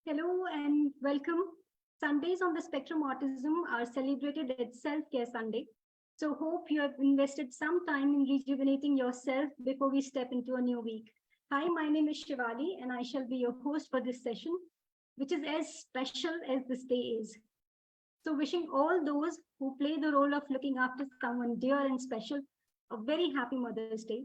Hello and welcome. Sundays on the Spectrum Autism are celebrated as Self-Care Sunday. So hope you have invested some time in rejuvenating yourself before we step into a new week. Hi, my name is Shivali and I shall be your host for this session, which is as special as this day is. So wishing all those who play the role of looking after someone dear and special a very happy Mother's Day.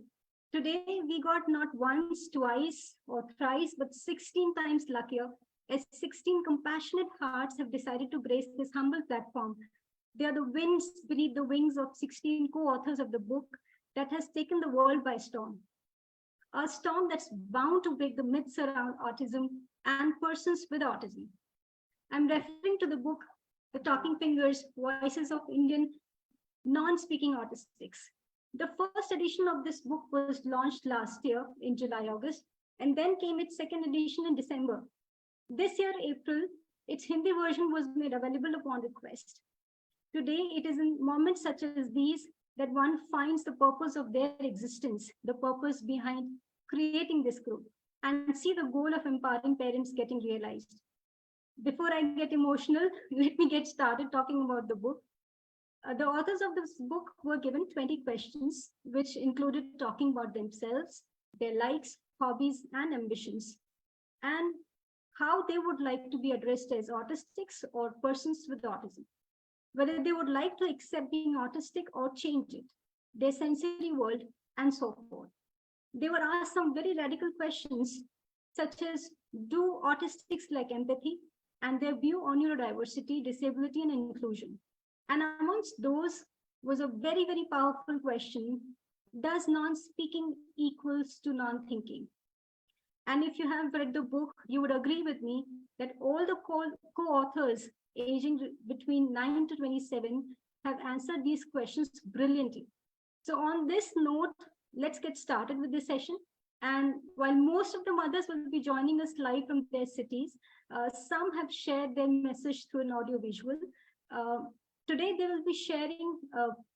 Today, we got not once, twice, or thrice, but 16 times luckier as 16 compassionate hearts have decided to grace this humble platform. They are the winds beneath the wings of 16 co-authors of the book that has taken the world by storm. A storm that's bound to break the myths around autism and persons with autism. I'm referring to the book, The Talking Fingers, Voices of Indian Non-Speaking Autistics. The first edition of this book was launched last year in July, August, and then came its second edition in December. This year, April, its Hindi version was made available upon request. Today, it is in moments such as these that one finds the purpose of their existence, the purpose behind creating this group, and see the goal of empowering parents getting realized. Before I get emotional, let me get started talking about the book. The authors of this book were given 20 questions, which included talking about themselves, their likes, hobbies, and ambitions, and how they would like to be addressed as autistics or persons with autism, whether they would like to accept being autistic or change it, their sensory world, and so forth. They were asked some very radical questions, such as, do autistics like empathy, and their view on neurodiversity, disability, and inclusion. And amongst those was a very, very powerful question, does non-speaking equals to non-thinking? And if you have read the book, you would agree with me that all the co-authors aging between 9 to 27 have answered these questions brilliantly. So on this note, let's get started with this session. And while most of the mothers will be joining us live from their cities, some have shared their message through an audio visual. Today, they will be sharing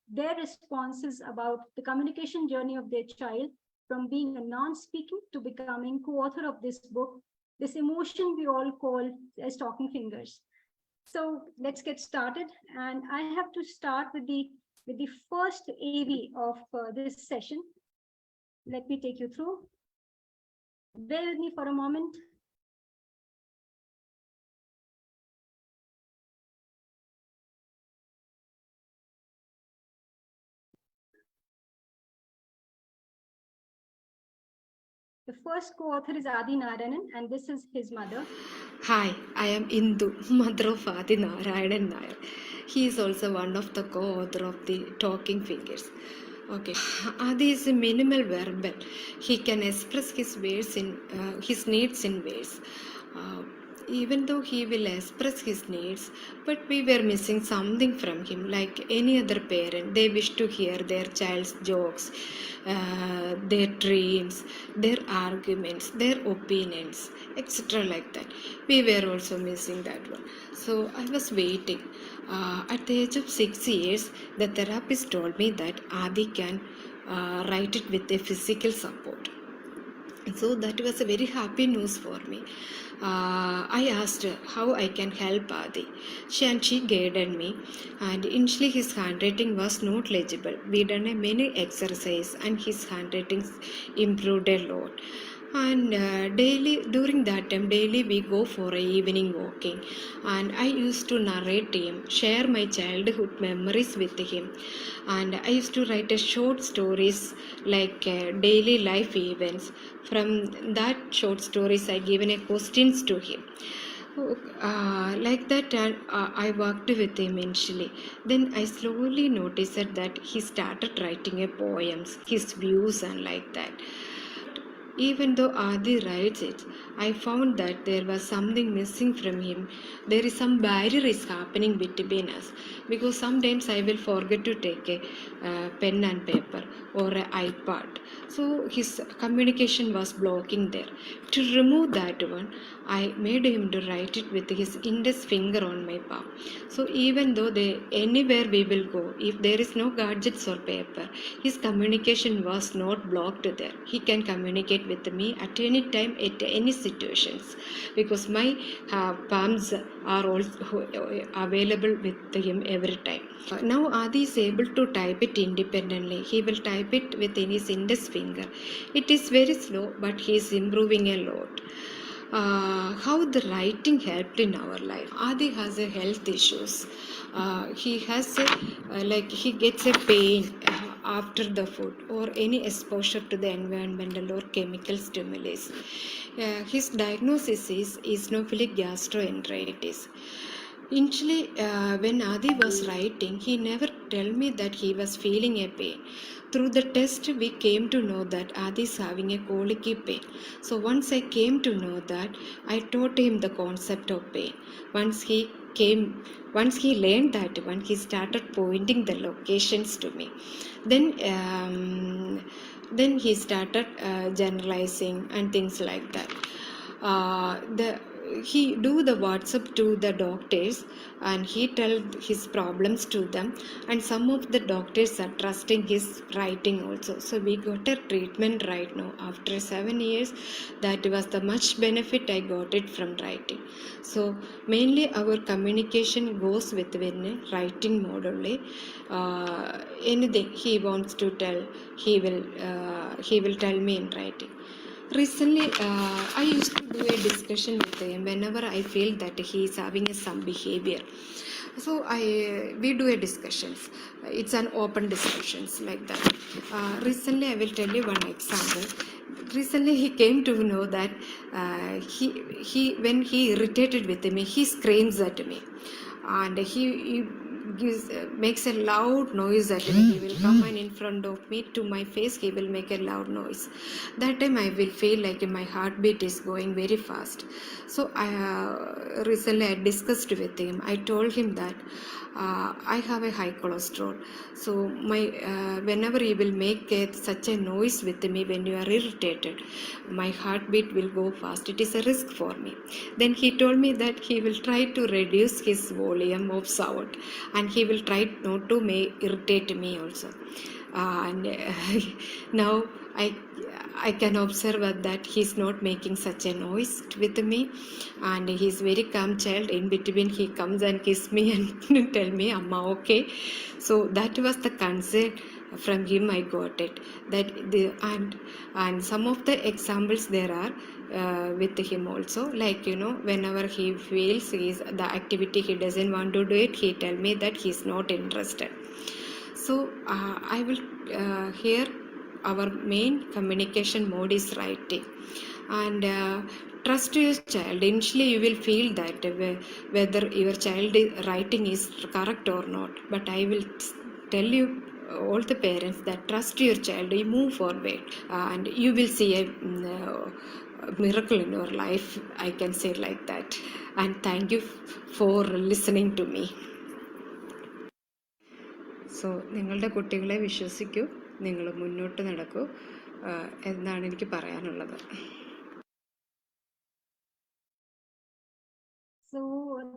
their responses about the communication journey of their child from being a non-speaking to becoming co-author of this book, this emotion we all call as talking fingers. So let's get started. And I have to start with the first AV of this session. Let me take you through. Bear with me for a moment. The first co-author is Adi Narayanan, and this is his mother. Hi, I am Indu, mother of Adi Narayanan Nair. He is also one of the co-author of the Talking Fingers. Okay, Adi is a minimal verbal. He can express his his needs in ways. Even though he will express his needs, but we were missing something from him. Like any other parent, they wish to hear their child's jokes, their dreams, their arguments, their opinions, etc. Like that. We were also missing that one. So I was waiting. At the age of 6 years, the therapist told me that Adi can write it with a physical support. So that was a very happy news for me. I asked her how I can help Adi. She guided me, and initially his handwriting was not legible. We done a many exercise and his handwriting improved a lot. And during that time daily we go for a evening walking, and I used to narrate him, share my childhood memories with him, and I used to write a short stories like daily life events. From that short stories I given a questions to him. Like that, I worked with him initially. Then I slowly noticed that he started writing a poems, his views, and like that. Even though Adi writes it, I found that there was something missing from him. There is some barrier is happening between us, because sometimes I will forget to take a pen and paper, or an iPad. So his communication was blocking there. To remove that one, I made him to write it with his index finger on my palm. So even though anywhere we will go, if there is no gadgets or paper, his communication was not blocked there. He can communicate with me at any time, at any situations, because my palms are also available with him every time. Now Adi is able to type it independently. He will type it within his index finger. It is very slow, but he is improving a lot. How the writing helped in our life. Adi has a health issues. He has like he gets a pain after the food or any exposure to the environmental or chemical stimulus. His diagnosis is eosinophilic gastroenteritis. Initially, when Adi was writing, he never told me that he was feeling a pain. Through the test, we came to know that Adi is having a colicky pain. So once I came to know that, I taught him the concept of pain. Once he learned that one, he started pointing the locations to me. Then he started generalizing and things like that. He do the WhatsApp to the doctors and he tell his problems to them, and some of the doctors are trusting his writing also. So we got a treatment right now after 7 years. That was the much benefit I got it from writing. So mainly our communication goes within writing mode only. Anything he wants to tell, he will tell me in writing. Recently, I used to do a discussion with him whenever I feel that he is having some behavior. So we do a discussions. It's an open discussions like that. Recently, I will tell you one example. Recently, he came to know that he when he irritated with me, he screams at me, and he makes a loud noise at me. He will come and in front of me to my face, he will make a loud noise. That time I will feel like my heartbeat is going very fast. So recently I discussed with him. I told him that I have a high cholesterol. So whenever he will make such a noise with me when you are irritated, my heartbeat will go fast. It is a risk for me. Then he told me that he will try to reduce his volume of sound and he will try not to irritate me also. And now I can observe that he's not making such a noise with me, and he's very calm child. In between he comes and kiss me and tell me, "Amma, okay." So that was the concern from him I got it. And some of the examples there are with him also, like whenever he feels the activity he doesn't want to do it, he tell me that he's not interested. So I will here our main communication mode is writing, and trust your child. Initially you will feel that whether your child writing is correct or not, but I will tell you all the parents that trust your child, you move forward, and you will see a miracle in your life, I can say like that. And thank you for listening to me. So നിങ്ങളുടെ കുട്ടികളെ വിശ്വസിക്കൂ, നിങ്ങൾ മുന്നോട്ട് നടക്കൂ എന്നാണ് എനിക്ക് പറയാനുള്ളത്. So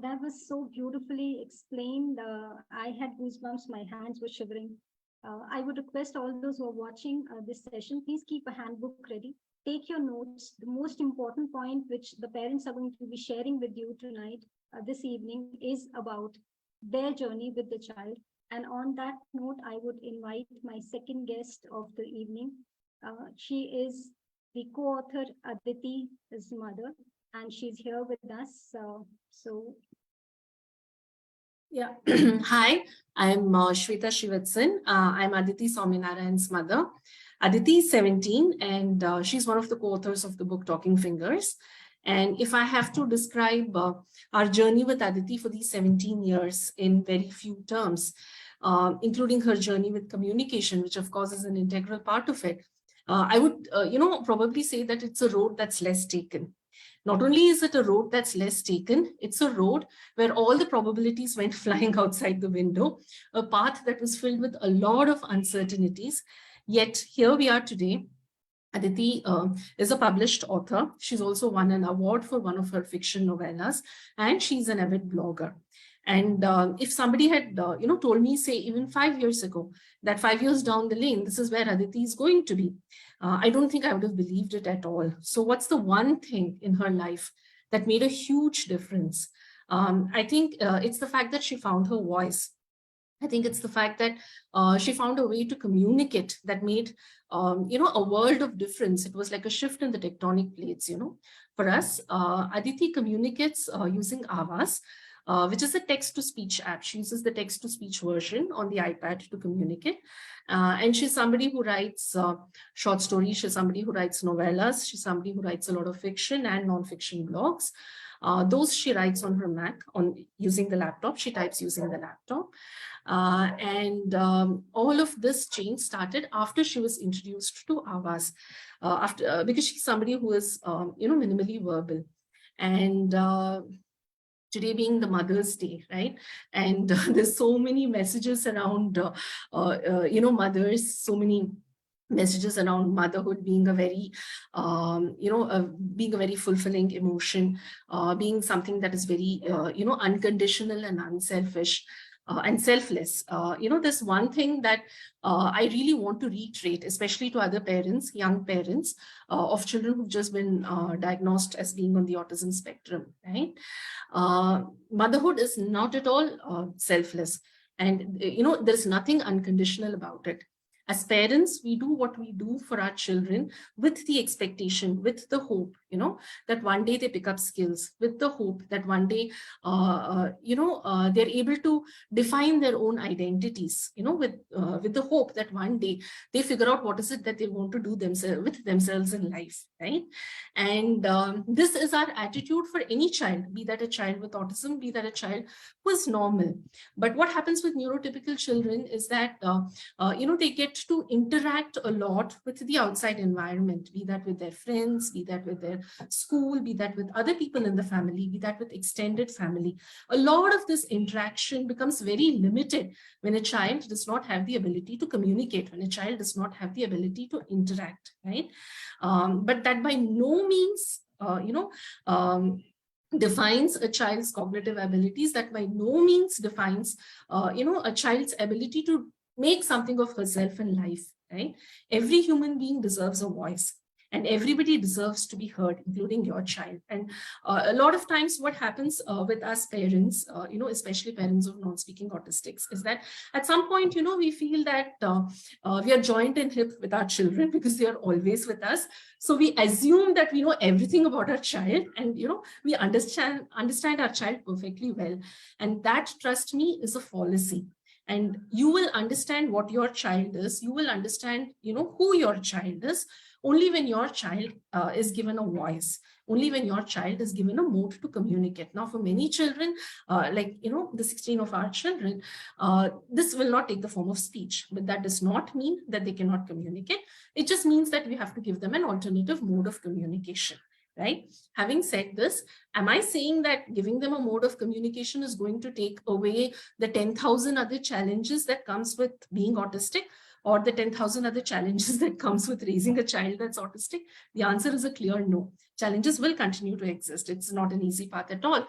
that was so beautifully explained. I had goosebumps, my hands were shivering. I would request all those who are watching this session, please keep a handbook ready. Take your notes. The most important point which the parents are going to be sharing with you tonight, this evening, is about their journey with the child. And on that note, I would invite my second guest of the evening. She is the co-author Aditi's mother, and she's here with us. Yeah. Hi, I'm Shweta Shivatsan. I'm Aditi Sominarayan's mother. Aditi is 17 and she's one of the co-authors of the book Talking Fingers. And if I have to describe our journey with Aditi for these 17 years in very few terms, including her journey with communication, which of course is an integral part of it, I would, probably say that it's a road that's less taken. Not only is it a road that's less taken, it's a road where all the probabilities went flying outside the window, a path that was filled with a lot of uncertainties. Yet here we are today. Aditi is a published author. She's also won an award for one of her fiction novellas, and she's an avid blogger. And if somebody had, told me, say, even 5 years ago, that 5 years down the lane, this is where Aditi is going to be, I don't think I would have believed it at all. So what's the one thing in her life that made a huge difference? I think it's the fact that she found her voice. I think it's the fact that she found a way to communicate that made, a world of difference. It was like a shift in the tectonic plates, For us, Aditi communicates using Avas, which is a text-to-speech app. She uses the text-to-speech version on the iPad to communicate. And she's somebody who writes short stories. She's somebody who writes novellas. She's somebody who writes a lot of fiction and non-fiction blogs. Those she writes on her Mac using the laptop. She types using the laptop. All of this change started after she was introduced to Avas, because she's somebody who is, minimally verbal. And today being the Mother's Day, right? And there's so many messages around, mothers, so many messages around motherhood being a very, being a very fulfilling emotion, being something that is very, unconditional and unselfish. And selfless. There's one thing that I really want to reiterate, especially to other parents, young parents of children who've just been diagnosed as being on the autism spectrum, right? Motherhood is not at all selfless. And, there's nothing unconditional about it. As parents, we do what we do for our children with the expectation, with the hope, that one day they pick up skills, with the hope that one day, they're able to define their own identities, with the hope that one day they figure out what is it that they want to do with themselves in life, right? And this is our attitude for any child, be that a child with autism, be that a child who is normal. But what happens with neurotypical children is that, they get to interact a lot with the outside environment, be that with their friends, be that with their school, be that with other people in the family, be that with extended family. A lot of this interaction becomes very limited when a child does not have the ability to communicate, when a child does not have the ability to interact, right? But that by no means, defines a child's cognitive abilities, that by no means defines, a child's ability to make something of herself in life, right? Every human being deserves a voice, and everybody deserves to be heard, including your child. And a lot of times what happens with us parents, especially parents of non-speaking autistics, is that at some point, we feel that we are joined in hip with our children because they are always with us. So we assume that we know everything about our child, and, we understand our child perfectly well. And that, trust me, is a fallacy. And you will understand what your child is. You will understand, who your child is only when your child is given a voice, only when your child is given a mode to communicate. Now, for many children, the 16 of our children, this will not take the form of speech, but that does not mean that they cannot communicate. It just means that we have to give them an alternative mode of communication. Right? Having said this, am I saying that giving them a mode of communication is going to take away the 10,000 other challenges that comes with being autistic, or the 10,000 other challenges that comes with raising a child that's autistic? The answer is a clear no. Challenges will continue to exist. It's not an easy path at all.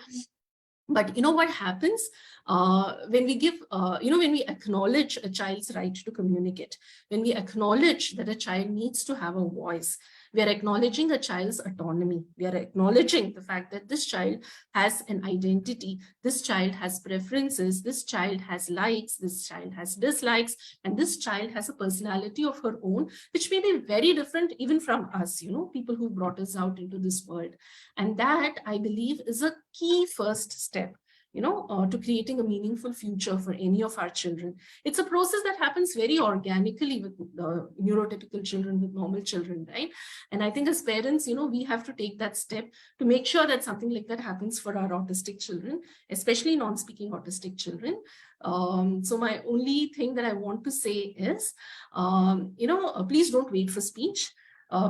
But what happens when we give, when we acknowledge a child's right to communicate, when we acknowledge that a child needs to have a voice, we are acknowledging a child's autonomy. We are acknowledging the fact that this child has an identity, this child has preferences, this child has likes, this child has dislikes, and this child has a personality of her own, which may be very different even from us, people who brought us out into this world. And that, I believe, is a key first step, to creating a meaningful future for any of our children. It's a process that happens very organically with neurotypical children, with normal children, right? And I think as parents, we have to take that step to make sure that something like that happens for our autistic children, especially non-speaking autistic children. So my only thing that I want to say is, please don't wait for speech.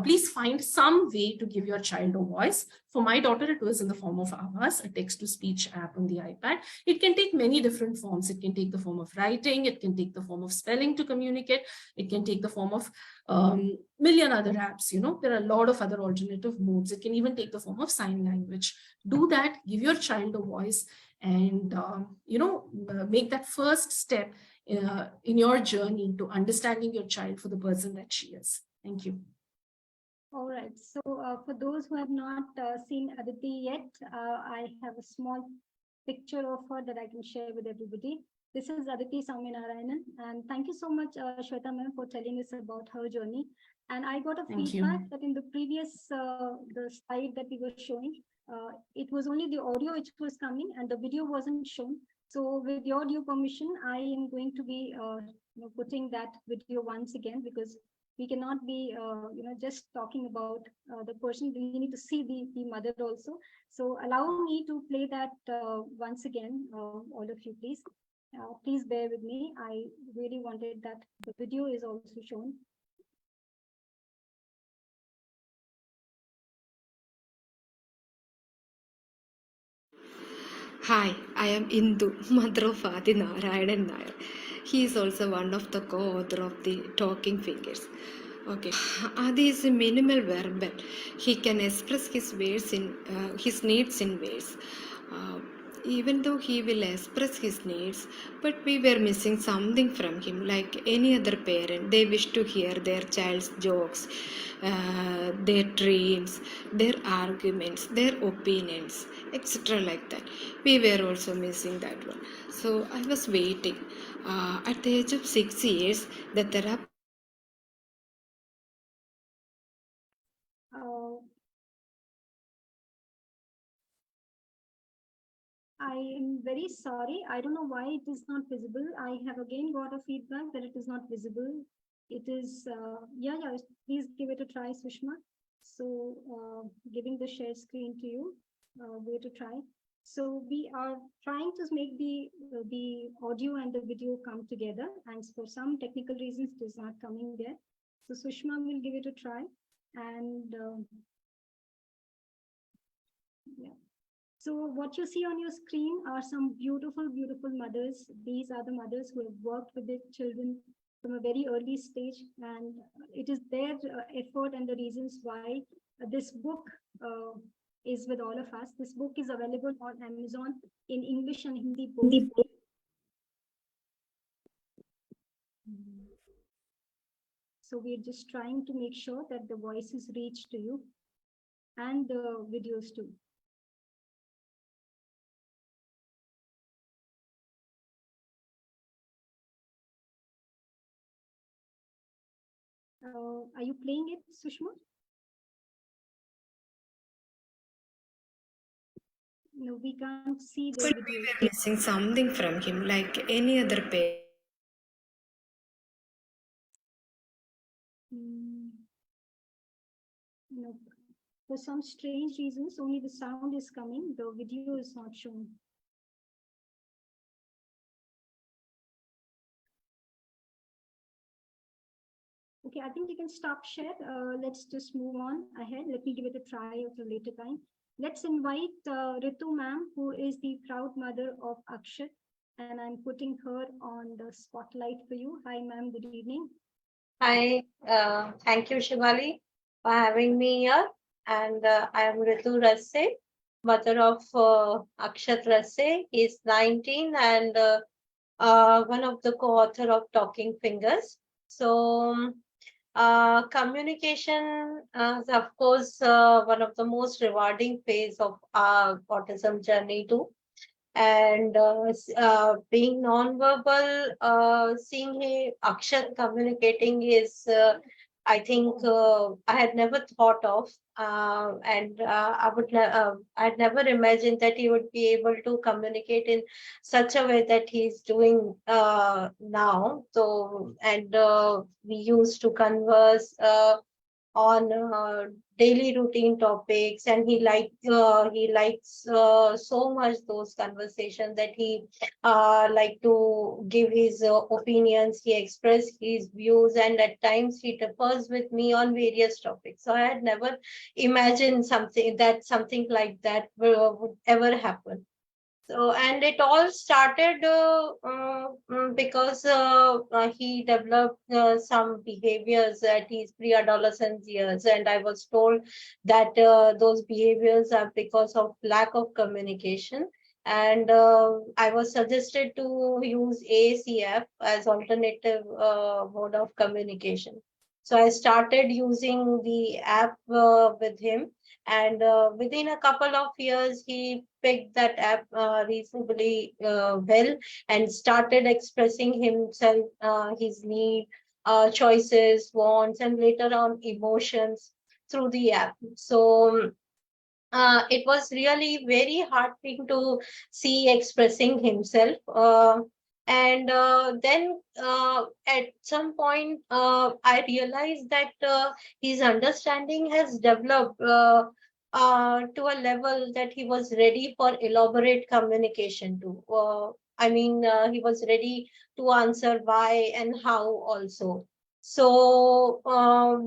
please find some way to give your child a voice. For my daughter, it was in the form of Avas, a text-to-speech app on the iPad. It can take many different forms. It can take the form of writing. It can take the form of spelling to communicate. It can take the form of million other apps. There are a lot of other alternative modes. It can even take the form of sign language. Do that. Give your child a voice, and make that first step in your journey to understanding your child for the person that she is. Thank you. All right. So for those who have not seen Aditi yet, I have a small picture of her that I can share with everybody. This is Aditi Sauminarayanan, and thank you so much, Shweta ma'am, for telling us about her journey. And I got a feedback that in the previous the slide that we were showing, it was only the audio which was coming and the video wasn't shown. So with your due permission, I am going to be putting that video once again, because we cannot be just talking about the person. We need to see the mother also. So allow me to play that once again, all of you, please. Please bear with me. I really wanted that the video is also shown. Hi, I am Indu, mother of Adi Narayanan Nair. He is also one of the co-author of the Talking Fingers. Okay, Adi is minimal verbal. He can express his his needs in words. Even though he will express his needs, but we were missing something from him. Like any other parent, they wish to hear their child's jokes, their dreams, their arguments, their opinions, etc. like that. We were also missing that one. So I was waiting. At the age of 6 years, the therapist I am very sorry. I don't know why it is not visible. I have again got a feedback that it is not visible. It is, yeah, please give it a try, Sushma. So giving the share screen to you, give it a try. So we are trying to make the audio and the video come together, and for some technical reasons, it is not coming there. So Sushma will give it a try, and yeah. So what you see on your screen are some beautiful, beautiful mothers. These are the mothers who have worked with their children from a very early stage, and it is their effort and the reasons why this book is with all of us. This book is available on Amazon in English and Hindi both. So we're just trying to make sure that the voices reach to you and the videos too. Are you playing it, Sushma? No, we can't see the but video. we were missing something from him, like any other parent. No. For some strange reasons, only the sound is coming. The video is not shown. Okay, I think you can stop share. Let's just move on ahead. Let me give it a try at a later time. Let's invite Ritu ma'am, who is the proud mother of Akshat, and I'm putting her on the spotlight for you. Hi ma'am, good evening. Hi, thank you, Shivali, for having me here. And I am Ritu Rasse, mother of Akshat Rasse. He's 19 and one of the co-author of Talking Fingers. So, communication is, of course, one of the most rewarding phase of our autism journey too. And being non-verbal, seeing Akshat communicating is, I think, I had never thought of, and I'd never imagined that he would be able to communicate in such a way that he's doing now. So, and we used to converse. on daily routine topics, and he likes so much those conversations that he like to give his opinions, he express his views, and at times he differs with me on various topics. So I had never imagined something like that would ever happen. So, and it all started because he developed some behaviors at his pre-adolescence years, and I was told that those behaviors are because of lack of communication. And I was suggested to use AACF as alternative mode of communication. So I started using the app with him, and within a couple of years he picked that app reasonably well, and started expressing himself, his need, choices, wants, and later on emotions through the app. So it was really very heartening to see expressing himself. And then at some point, I realized that his understanding has developed to a level that he was ready for elaborate communication too. He was ready to answer why and how also. So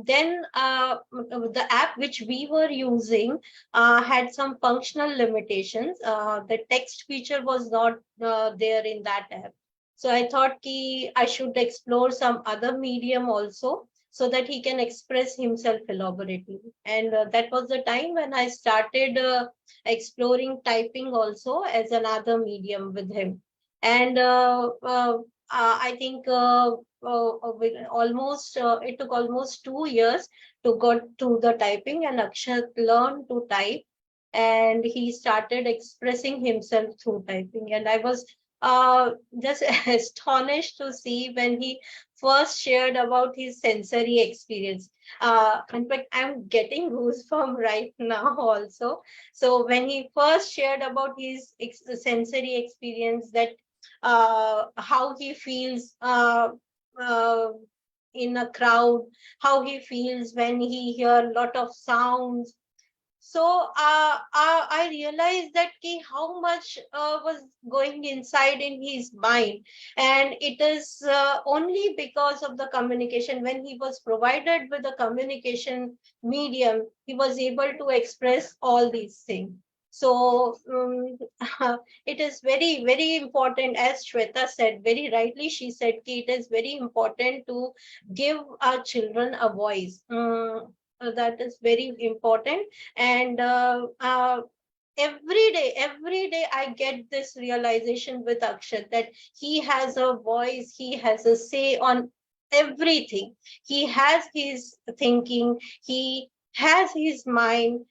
then the app which we were using had some functional limitations. The text feature was not there in that app. So I thought I should explore some other medium also, so that he can express himself elaborately. And that was the time when I started exploring typing also as another medium with him. And I think it took almost 2 years to go to the typing, and Akshat learned to type, and he started expressing himself through typing. And I was just astonished to see when he first shared about his sensory experience. In fact, I'm getting goosebumps right now also. So when he first shared about his sensory experience, that how he feels uh, in a crowd, how he feels when he hear a lot of sounds. So I realized that how much was going inside in his mind, and it is only because of the communication. When he was provided with a communication medium, he was able to express all these things. So it is very, very important, as Shweta said very rightly. She said it is very important to give our children a voice. That is very important. And every day I get this realization with Akshat, that he has a voice, he has a say on everything. He has his thinking, he has his mind,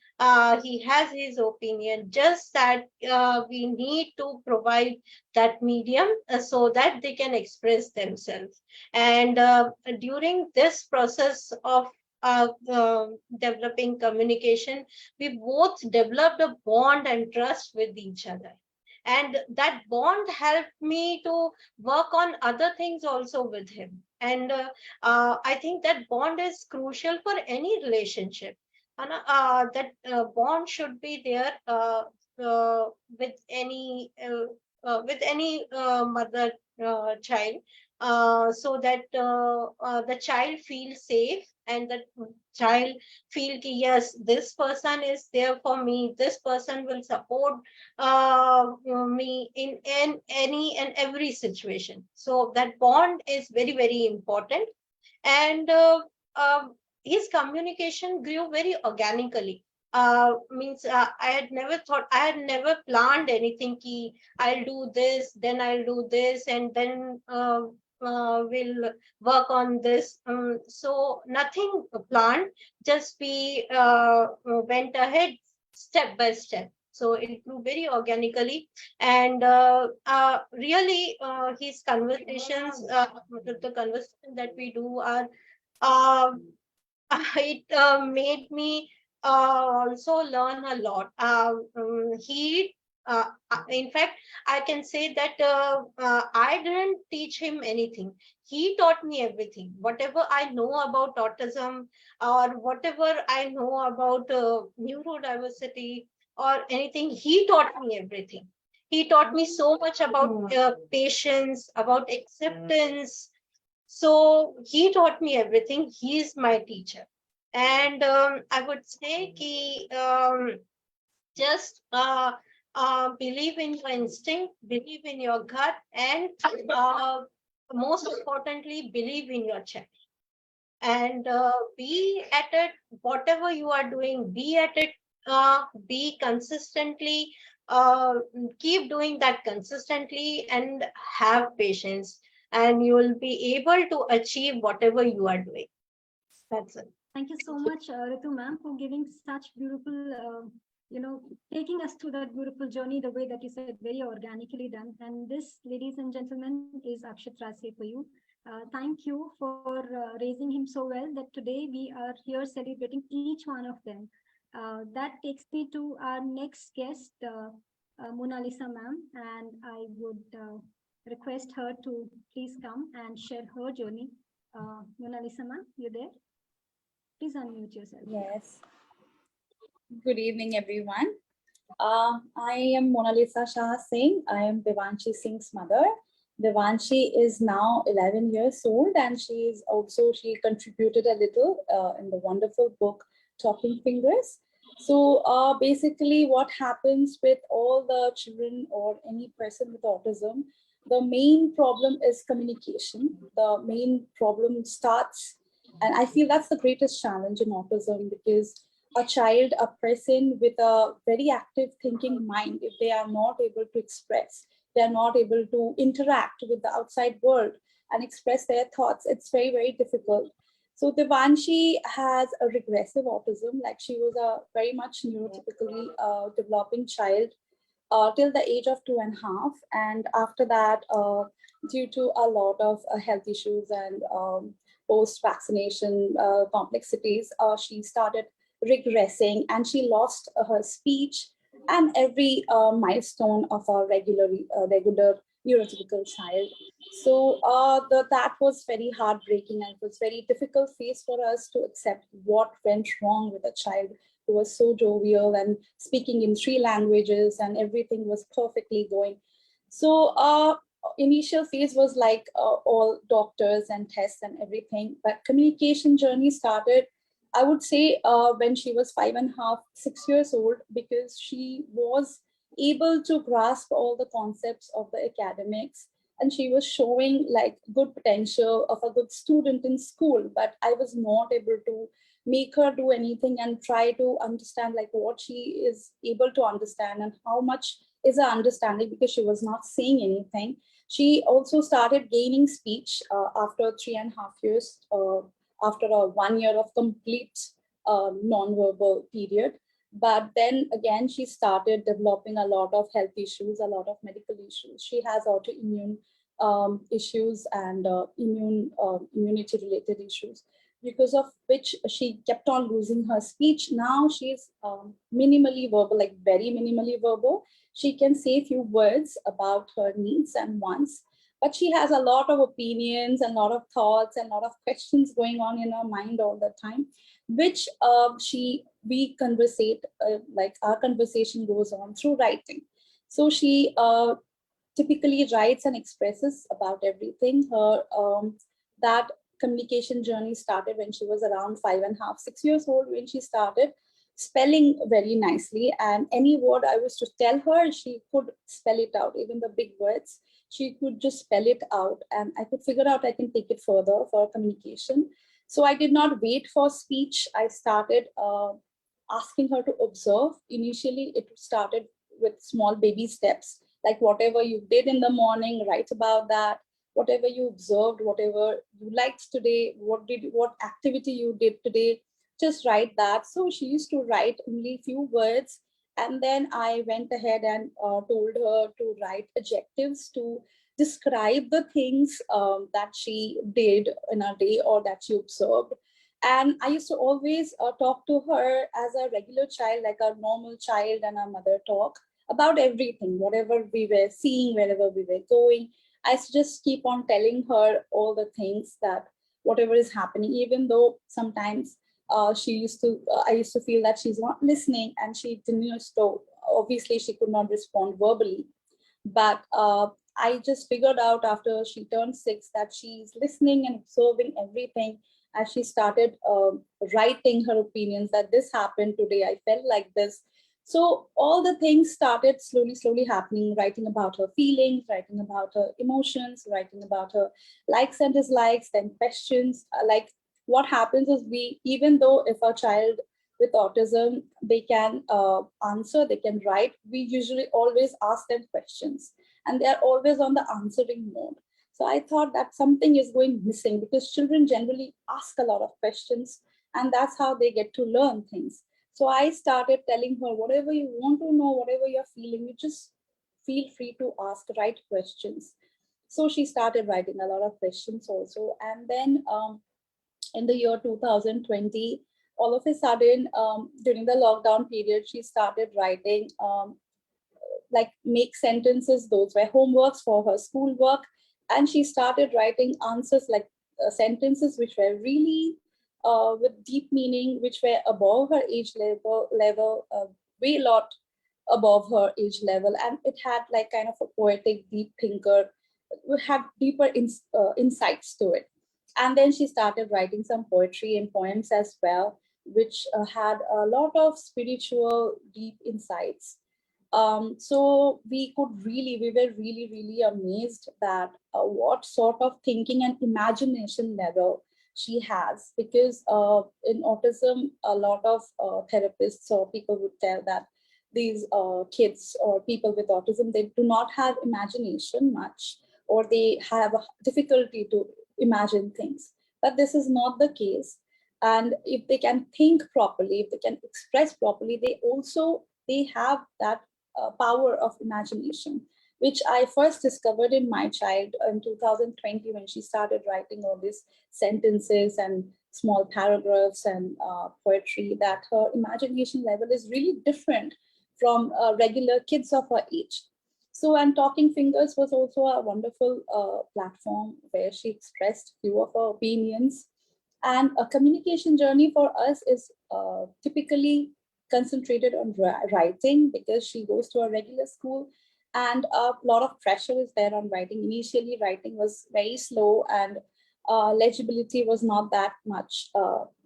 he has his opinion, just that we need to provide that medium so that they can express themselves. And during this process of developing communication, we both developed a bond and trust with each other. And that bond helped me to work on other things also with him. And I think that bond is crucial for any relationship. And that bond should be there uh, with any mother child, so that the child feels safe, and the child feel ki, yes, this person is there for me, this person will support me in any and every situation. So that bond is very, very important. And his communication grew very organically. Means I had never planned anything ki I'll do this, then I'll do this, and then we'll work on this. So nothing planned, just we went ahead step by step. So it grew very organically. And really, his conversations, the conversations that we do are, um, it made me also learn a lot. He In fact, I can say that I didn't teach him anything. He taught me everything. Whatever I know about autism, or whatever I know about neurodiversity or anything, he taught me everything. He taught me so much about patience, about acceptance. So he taught me everything. He is my teacher. And I would say ki, just believe in your instinct, believe in your gut, and most importantly, believe in your child. And be at it, whatever you are doing, be at it, be consistently, keep doing that consistently, and have patience, and you will be able to achieve whatever you are doing. That's it. Thank you so much, Ritu ma'am, for giving such beautiful, taking us through that beautiful journey the way that you said, very organically done. And this, ladies and gentlemen, is Akshat Rase for you. Thank you for raising him so well that today we are here celebrating each one of them. That takes me to our next guest, Mona Lisa ma'am, and I would request her to please come and share her journey. Mona Lisa ma'am, you there? Please unmute yourself. Yes. Good evening, everyone. I am Mona Lisa Shah Singh. I am Devanshi Singh's mother. Devanshi is now 11 years old, and she contributed a little in the wonderful book Talking Fingers. So basically what happens with all the children or any person with autism, the main problem is communication. The main problem starts, and I feel that's the greatest challenge in autism, because a child, a person with a very active thinking mind, if they are not able to express, they are not able to interact with the outside world and express their thoughts, it's very, very difficult. So Devanshi has a regressive autism, like she was a very much neurotypically developing child till the age of 2.5. And after that, due to a lot of health issues and post-vaccination complexities, she started regressing, and she lost her speech and every milestone of a regular neurotypical child. So that was very heartbreaking, and it was very difficult phase for us to accept what went wrong with a child who was so jovial and speaking in 3 languages, and everything was perfectly going. So initial phase was like all doctors and tests and everything, but communication journey started, I would say, when she was 5.5, 6 years old, because she was able to grasp all the concepts of the academics, and she was showing like good potential of a good student in school, but I was not able to make her do anything and try to understand like what she is able to understand and how much is her understanding, because she was not saying anything. She also started gaining speech after 3.5 years, after a 1 year of complete non-verbal period. But then again, she started developing a lot of health issues, a lot of medical issues. She has autoimmune issues and immunity related issues, because of which she kept on losing her speech. Now she's minimally verbal, like very minimally verbal. She can say a few words about her needs and wants, but she has a lot of opinions and a lot of thoughts and a lot of questions going on in her mind all the time, which we conversate, like our conversation goes on through writing. So she typically writes and expresses about everything. Her that communication journey started when she was around 5.5, 6 years old, when she started spelling very nicely, and any word I was to tell her, she could spell it out. Even the big words, she could just spell it out, and I could figure out I can take it further for communication. So I did not wait for speech. I started asking her to observe. Initially, it started with small baby steps, like whatever you did in the morning, write about that. Whatever you observed, whatever you liked today, what activity you did today, just write that. So she used to write only few words, and then I went ahead and told her to write adjectives to describe the things that she did in a day or that she observed. And I used to always talk to her as a regular child, like a normal child and a mother talk. about everything, whatever we were seeing, wherever we were going. I used to just keep on telling her all the things that whatever is happening, even though sometimes I used to feel that she's not listening and she didn't used to, obviously she could not respond verbally. But I just figured out after she turned 6 that she's listening and observing everything, as she started writing her opinions that this happened today, I felt like this. So all the things started slowly happening, writing about her feelings, writing about her emotions, writing about her likes and dislikes, then questions. Like what happens is, we, even though if a child with autism, they can answer, they can write, we usually always ask them questions and they are always on the answering mode. So I thought that something is going missing, because children generally ask a lot of questions and that's how they get to learn things. So I started telling her, whatever you want to know, whatever you're feeling, you just feel free to ask, write questions. So she started writing a lot of questions also. And then in the year 2020, all of a sudden, during the lockdown period, she started writing like make sentences. Those were homeworks for her schoolwork. And she started writing answers, like sentences which were really with deep meaning, which were above her age level, way lot above her age level. And it had like kind of a poetic, deep thinker, had deeper insights to it. And then she started writing some poetry and poems as well, which had a lot of spiritual, deep insights. So we were really amazed that what sort of thinking and imagination level she has. Because in autism, a lot of therapists or people would tell that these kids or people with autism, they do not have imagination much, or they have a difficulty to imagine things. But this is not the case. And if they can think properly, if they can express properly, they have that power of imagination, which I first discovered in my child in 2020, when she started writing all these sentences and small paragraphs and poetry, that her imagination level is really different from regular kids of her age. So, and Talking Fingers was also a wonderful platform where she expressed few of her opinions. And a communication journey for us is typically concentrated on writing, because she goes to a regular school and a lot of pressure is there on writing. Initially, writing was very slow and legibility was not that much,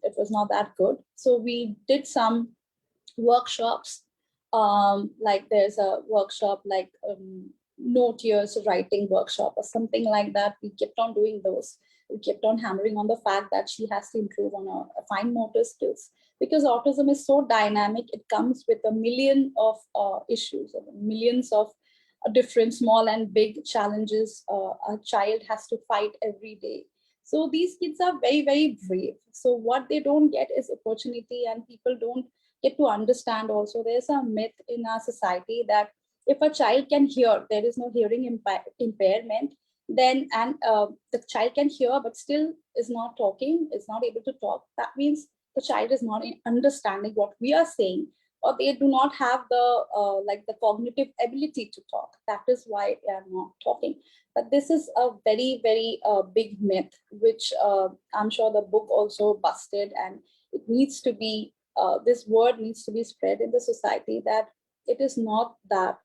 it was not that good. So we did some workshops, like there's a workshop like note years writing workshop or something like that. We kept on doing those. We kept on hammering on the fact that she has to improve on her fine motor skills, because autism is so dynamic. It comes with a million of issues, millions of different small and big challenges a child has to fight every day. So these kids are very brave. So what they don't get is opportunity, and people don't get to understand also. There's a myth in our society that if a child can hear, there is no hearing impairment, then, and the child can hear but still is not talking, is not able to talk, that means the child is not understanding what we are saying, or they do not have the like the cognitive ability to talk. That is why they are not talking. But this is a very big myth, which I'm sure the book also busted, and it needs to be this word needs to be spread in the society, that it is not that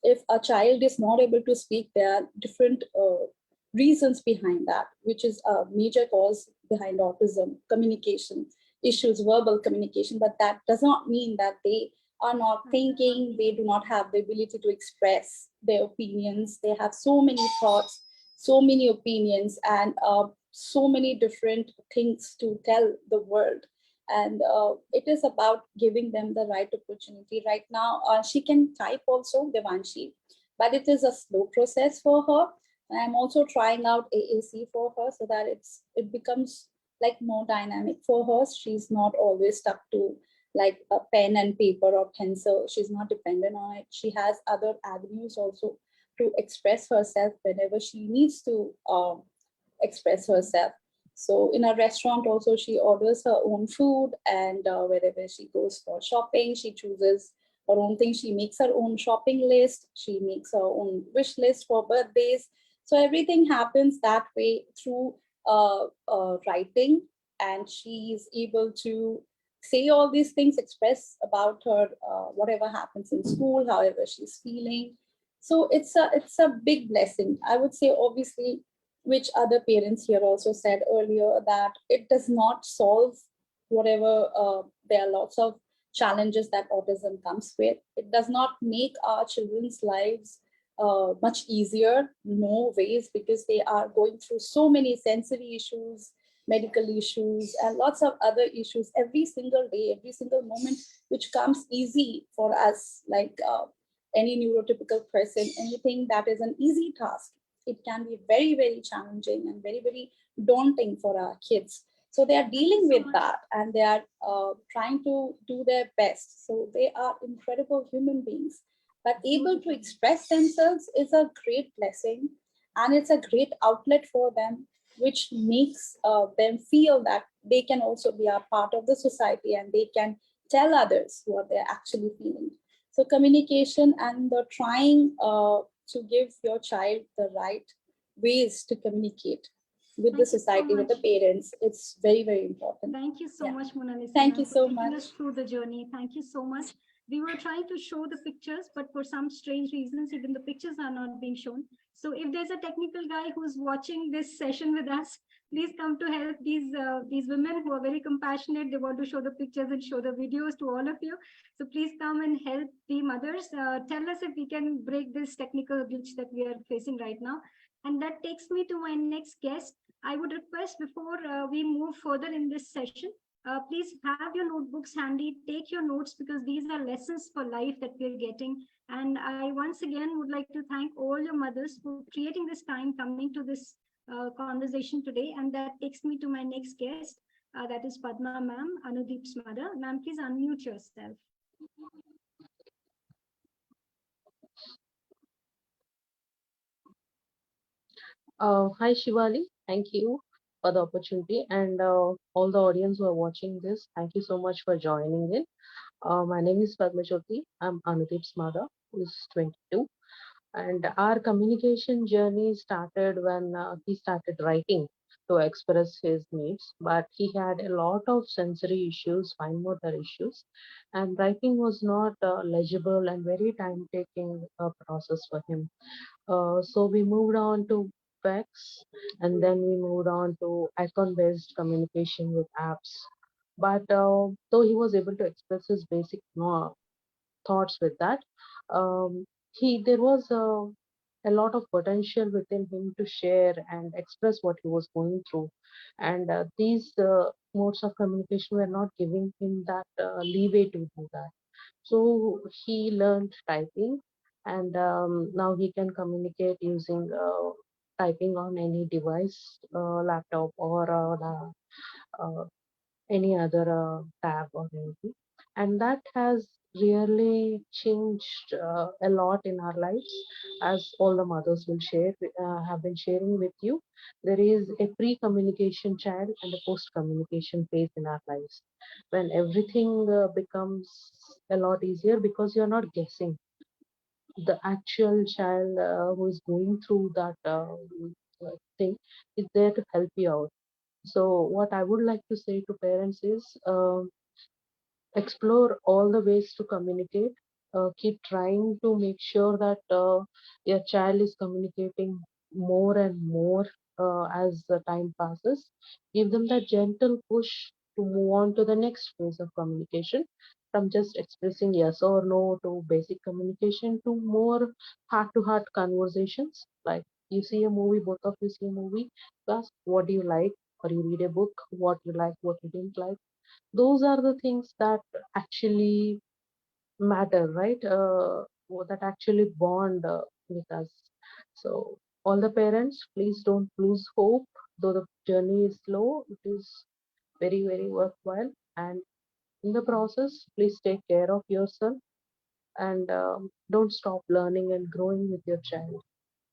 if a child is not able to speak, there are different reasons behind that, which is a major cause behind autism: communication issues, verbal communication. But that does not mean that they are not thinking, they do not have the ability to express their opinions. They have so many thoughts, so many opinions, and so many different things to tell the world. And it is about giving them the right opportunity. Right now, she can type also, Devanshi, but it is a slow process for her. And I'm also trying out AAC for her, so that it becomes like more dynamic for her. She's not always stuck to like a pen and paper or pencil. She's not dependent on it. She has other avenues also to express herself whenever she needs to express herself. So in a restaurant also, she orders her own food, and wherever she goes for shopping, she chooses her own thing. She makes her own shopping list. She makes her own wish list for birthdays. So everything happens that way through writing, and she's able to say all these things, express about her whatever happens in school, however she's feeling. So it's a big blessing, I would say. Obviously, which other parents here also said earlier, that it does not solve whatever there are lots of challenges that autism comes with. It does not make our children's lives much easier, no ways, because they are going through so many sensory issues, medical issues, and lots of other issues every single day, every single moment, which comes easy for us, like any neurotypical person. Anything that is an easy task, it can be very, very challenging and very, very daunting for our kids. So they are dealing with that, and they are trying to do their best. So they are incredible human beings. But able to express themselves is a great blessing, and it's a great outlet for them, which makes them feel that they can also be a part of the society, and they can tell others what they're actually feeling. So communication and the trying to give your child the right ways to communicate with the society, with the parents, it's very, very important. Thank you so much, Mona Lisa. Thank you so for taking much. us through the journey. Thank you so much. We were trying to show the pictures, but for some strange reasons, even the pictures are not being shown. So if there's a technical guy who's watching this session with us, please come to help these women who are very compassionate. They want to show the pictures and show the videos to all of you. So please come and help the mothers. Tell us if we can break this technical glitch that we are facing right now. And that takes me to my next guest. I would request, before we move further in this session, please have your notebooks handy, take your notes, because these are lessons for life that we're getting. And I once again would like to thank all your mothers for creating this time, coming to this conversation today. And that takes me to my next guest, that is Padma ma'am, Anudeep's mother. Ma'am, please unmute yourself. Hi Shivali, thank you for the opportunity, and all the audience who are watching this, thank you so much for joining in. My name is Padma Jyoti. I'm Anudeep's mother, who is 22, and our communication journey started when he started writing to express his needs, but he had a lot of sensory issues, fine motor issues, and writing was not legible and very time-taking process for him. So we moved on to PEX, and then we moved on to icon-based communication with apps. But though he was able to express his basic thoughts with that, he there was a lot of potential within him to share and express what he was going through, and these modes of communication were not giving him that leeway to do that. So he learned typing, and now he can communicate using typing on any device, laptop or any other tab or anything. And that has really changed a lot in our lives, as all the mothers will share, have been sharing with you. There is a pre-communication child and a post-communication phase in our lives, when everything becomes a lot easier because you're not guessing. The actual child who is going through that thing is there to help you out. So what I would like to say to parents is, explore all the ways to communicate. Keep trying to make sure that your child is communicating more and more as the time passes. Give them that gentle push to move on to the next phase of communication, from just expressing yes or no to basic communication to more heart to heart conversations. Like, you see a movie, both of you see a movie, ask what do you like, or you read a book, what you like, what you didn't like. Those are the things that actually matter, right? That actually bond with us. So all the parents, please don't lose hope. Though the journey is slow, it is very, very worthwhile. And in the process, please take care of yourself, and don't stop learning and growing with your child.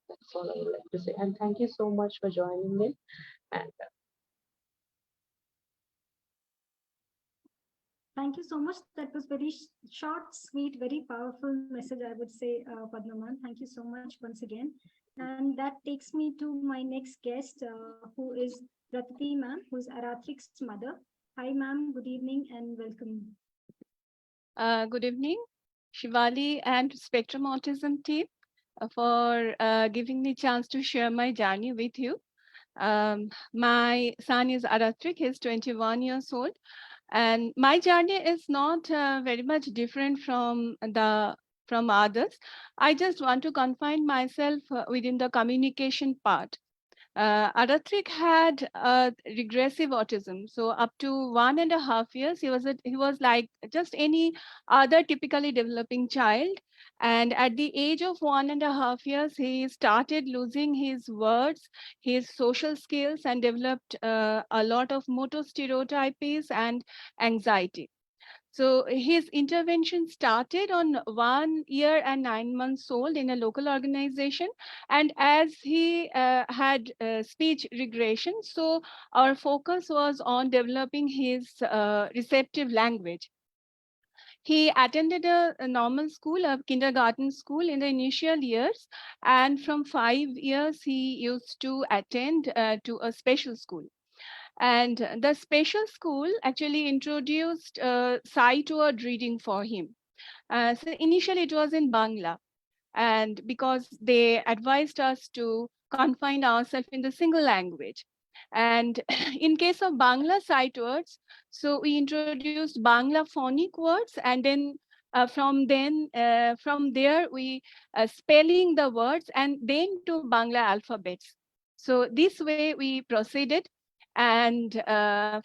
That's all I would like to say. And thank you so much for joining in. And Thank you so much. That was very short, sweet, very powerful message, I would say, Padmaman. Thank you so much once again. And that takes me to my next guest, who is Ratati ma'am, who's Aratrik's mother. Hi, ma'am. Good evening and welcome. Good evening, Shivali and Spectrum Autism team, for giving me chance to share my journey with you. My son is Aratrik, he's 21 years old, and my journey is not very much different from others. I just want to confine myself within the communication part. Adatrik had regressive autism. So up to 1.5 years, he was like just any other typically developing child. And at the age of 1.5 years, he started losing his words, his social skills, and developed a lot of motor stereotypes and anxiety. So his intervention started on 1 year and 9 months old in a local organization. And as he had speech regression, so our focus was on developing his receptive language. He attended a normal school, a kindergarten school in the initial years. And from 5 years, he used to attend to a special school. And the special school actually introduced sight word reading for him. So initially it was in Bangla. And because they advised us to confine ourselves in the single language. And in case of Bangla sight words, so we introduced Bangla phonic words, and then from there we spelling the words and then to Bangla alphabets. So this way we proceeded, and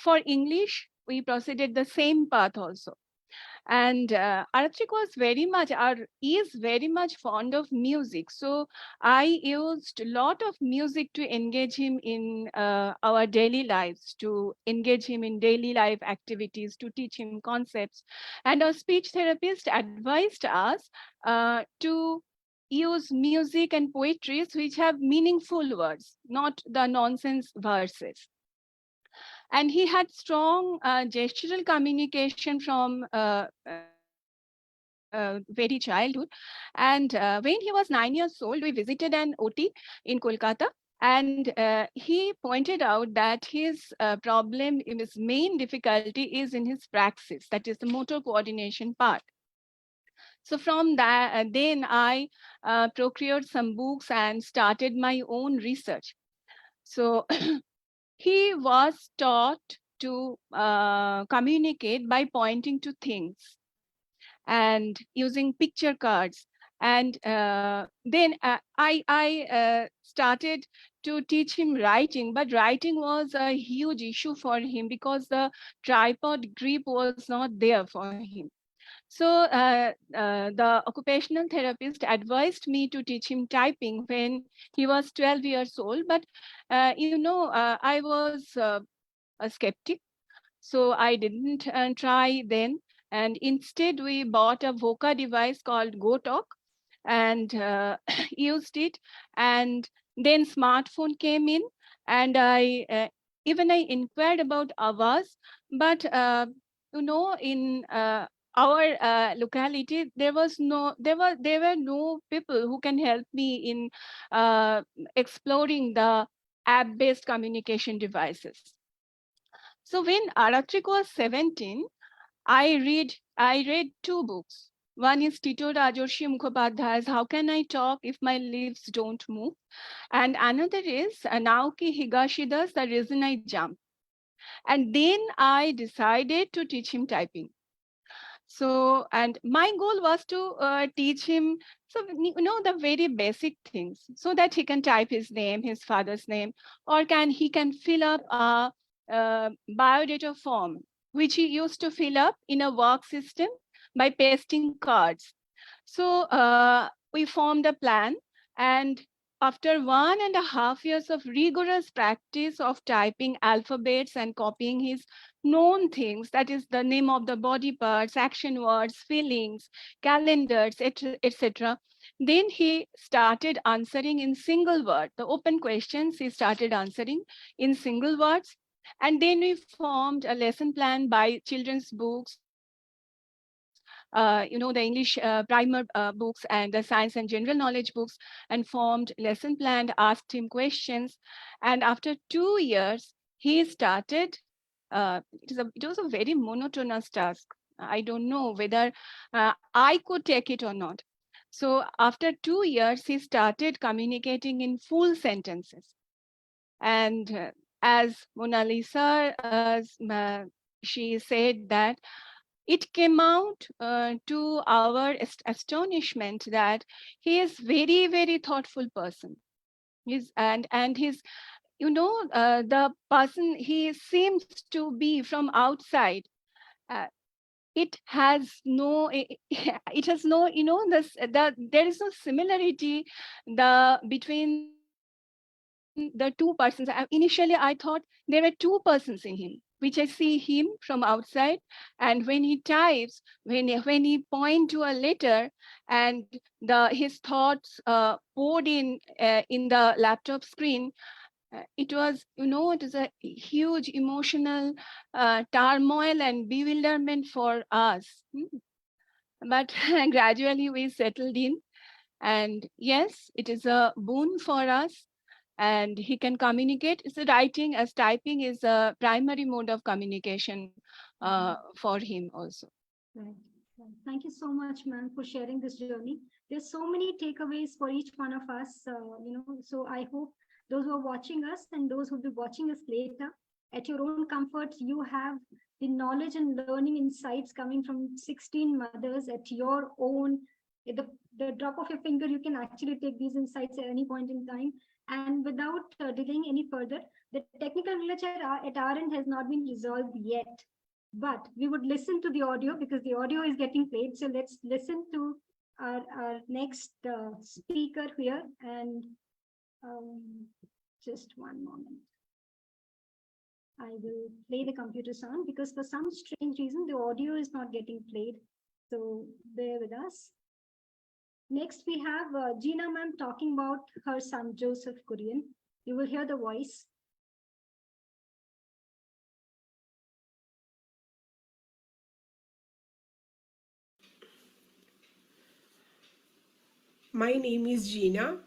for English we proceeded the same path also. And Archik was very much, or is very much fond of music. So I used a lot of music to engage him in our daily lives, to engage him in daily life activities, to teach him concepts. And our speech therapist advised us to use music and poetries which have meaningful words, not the nonsense verses. And he had strong gestural communication from very childhood. And when he was 9 years old, we visited an OT in Kolkata. And he pointed out that his problem, his main difficulty is in his praxis, that is the motor coordination part. So from that, then I procured some books and started my own research. So he was taught to communicate by pointing to things and using picture cards. And then I started to teach him writing, but writing was a huge issue for him because the tripod grip was not there for him. So the occupational therapist advised me to teach him typing when he was 12 years old. But I was a skeptic, so I didn't try then. And instead, we bought a Voca device called GoTalk and used it. And then smartphone came in, and I inquired about Avaz, but in our locality there were no people who can help me in exploring the app-based communication devices. So when Aratrik was 17, I read two books. One is Tito Rajarshi Mukhopadhyay's How Can I Talk If My Lips Don't Move? And another is Naoki Higashida's The Reason I Jump. And then I decided to teach him typing. So, and my goal was to teach him, the very basic things, so that he can type his name, his father's name, or he can fill up a biodata form, which he used to fill up in a work system by pasting cards. So we formed a plan, and after 1.5 years of rigorous practice of typing alphabets and copying his known things, that is the name of the body parts, action words, feelings, calendars, etc., then he started answering in single word. The open questions he started answering in single words. And then we formed a lesson plan by children's books, the English primer books and the science and general knowledge books, and formed lesson plan, asked him questions. And after 2 years, he started, it was a very monotonous task. I don't know whether I could take it or not. So after 2 years, he started communicating in full sentences. And as Mona Lisa, she said that it came out to our astonishment that he is very, very thoughtful person. And he's, the person he seems to be from outside. Uh, it has no, it has no, there is no similarity between the two persons. Initially, I thought there were two persons in him, which I see him from outside. And when he types, when he point to a letter, and his thoughts poured in the laptop screen, it was, it was a huge emotional turmoil and bewilderment for us. But gradually we settled in, and yes, it is a boon for us. And he can communicate. So writing as typing is a primary mode of communication for him also. Right. Thank you so much, ma'am, for sharing this journey. There's so many takeaways for each one of us, so I hope those who are watching us and those who will be watching us later, at your own comfort, you have the knowledge and learning insights coming from 16 mothers at your own, at the drop of your finger. You can actually take these insights at any point in time. And without delaying any further, the technical glitch at our end has not been resolved yet. But we would listen to the audio because the audio is getting played. So let's listen to our next speaker here. And just one moment. I will play the computer sound because for some strange reason, the audio is not getting played. So bear with us. Next, we have Gina ma'am talking about her son, Joseph Kurian. You will hear the voice. My name is Gina,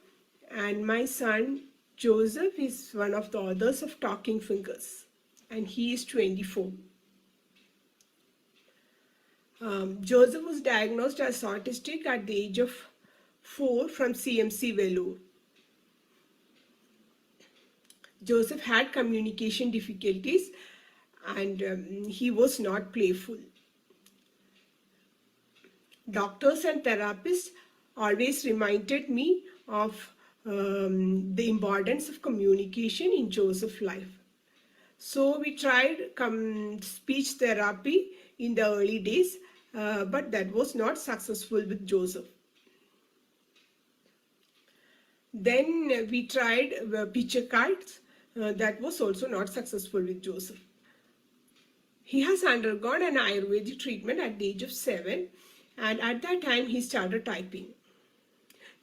and my son Joseph is one of the authors of Talking Fingers, and he is 24. Joseph was diagnosed as autistic at the age of 4 from CMC Vellore. Joseph had communication difficulties, and he was not playful. Doctors and therapists always reminded me of the importance of communication in Joseph's life. So we tried speech therapy in the early days, but that was not successful with Joseph. Then we tried picture cards. That was also not successful with Joseph. He has undergone an Ayurvedic treatment at the age of 7, and at that time he started typing.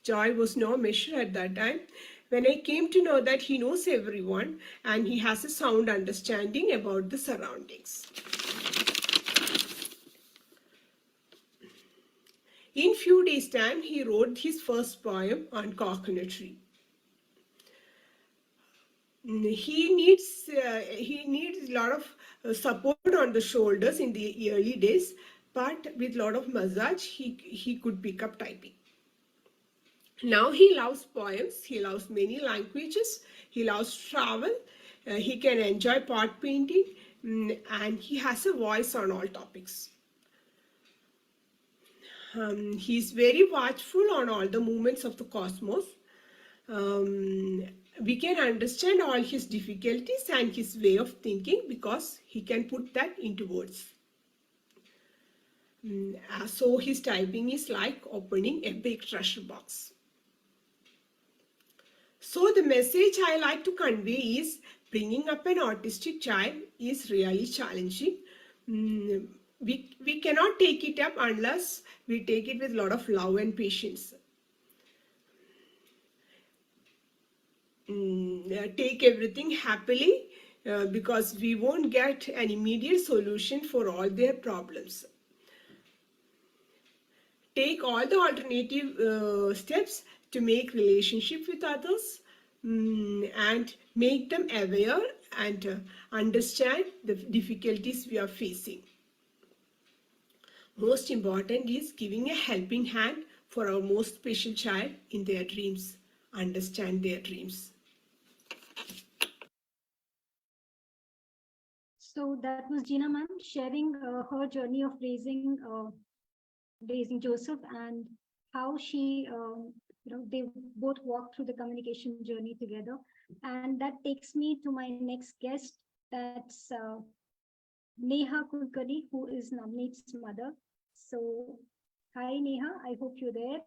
Joy was no measure at that time when I came to know that he knows everyone and he has a sound understanding about the surroundings. In few days' time, he wrote his first poem on coconut tree. He needs a lot of support on the shoulders in the early days, but with a lot of massage, he could pick up typing. Now he loves poems, he loves many languages, he loves travel, he can enjoy pot painting, and he has a voice on all topics. He's very watchful on all the movements of the cosmos. We can understand all his difficulties and his way of thinking because he can put that into words. So his typing is like opening a big treasure box. So the message I like to convey is bringing up an autistic child is really challenging. We cannot take it up unless we take it with a lot of love and patience. Take everything happily because we won't get an immediate solution for all their problems. take all the alternative steps to make relationship with others, and make them aware and understand the difficulties we are facing. Most important is giving a helping hand for our most special child in their dreams. Understand their dreams. So that was Gina ma'am sharing her journey of raising Joseph, and how she, they both walked through the communication journey together. And that takes me to my next guest. That's Neha Kulkarni, who is Navneet's mother. So, hi Neha, I hope you're there.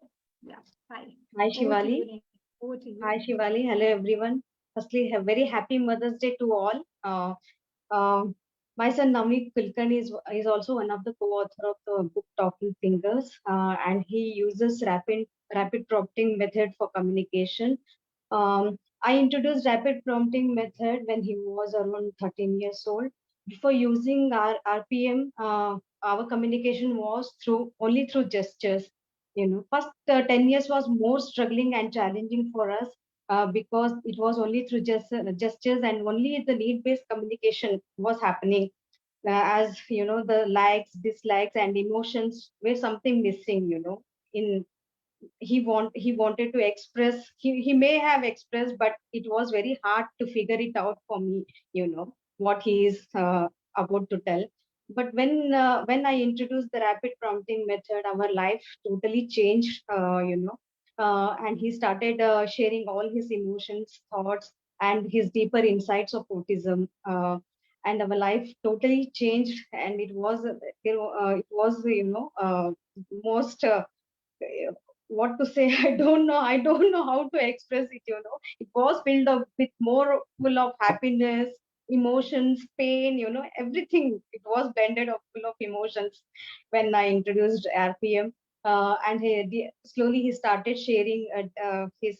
Yeah, hi. Hi Over to Shivali. you, Neha. Over to you. Hi Shivali. Hello everyone. Firstly, a very happy Mother's Day to all. Um, my son Navneet Kulkarni is also one of the co-author of the book Talking Fingers, and he uses rapid prompting method for communication. I introduced rapid prompting method when he was around 13 years old. Before using our RPM, our communication was only through gestures. First 10 years was more struggling and challenging for us, because it was only through gestures, and only the need-based communication was happening. As you know, the likes, dislikes, and emotions were something missing. In he wanted to express, he may have expressed, but it was very hard to figure it out for me, what he is about to tell. But when I introduced the rapid prompting method, our life totally changed, and he started sharing all his emotions, thoughts, and his deeper insights of autism, and our life totally changed. And it was most what to say. I don't know how to express it. It was filled up with more full of happiness, emotions, pain, everything. It was blended of full of emotions when I introduced RPM. And slowly he started sharing his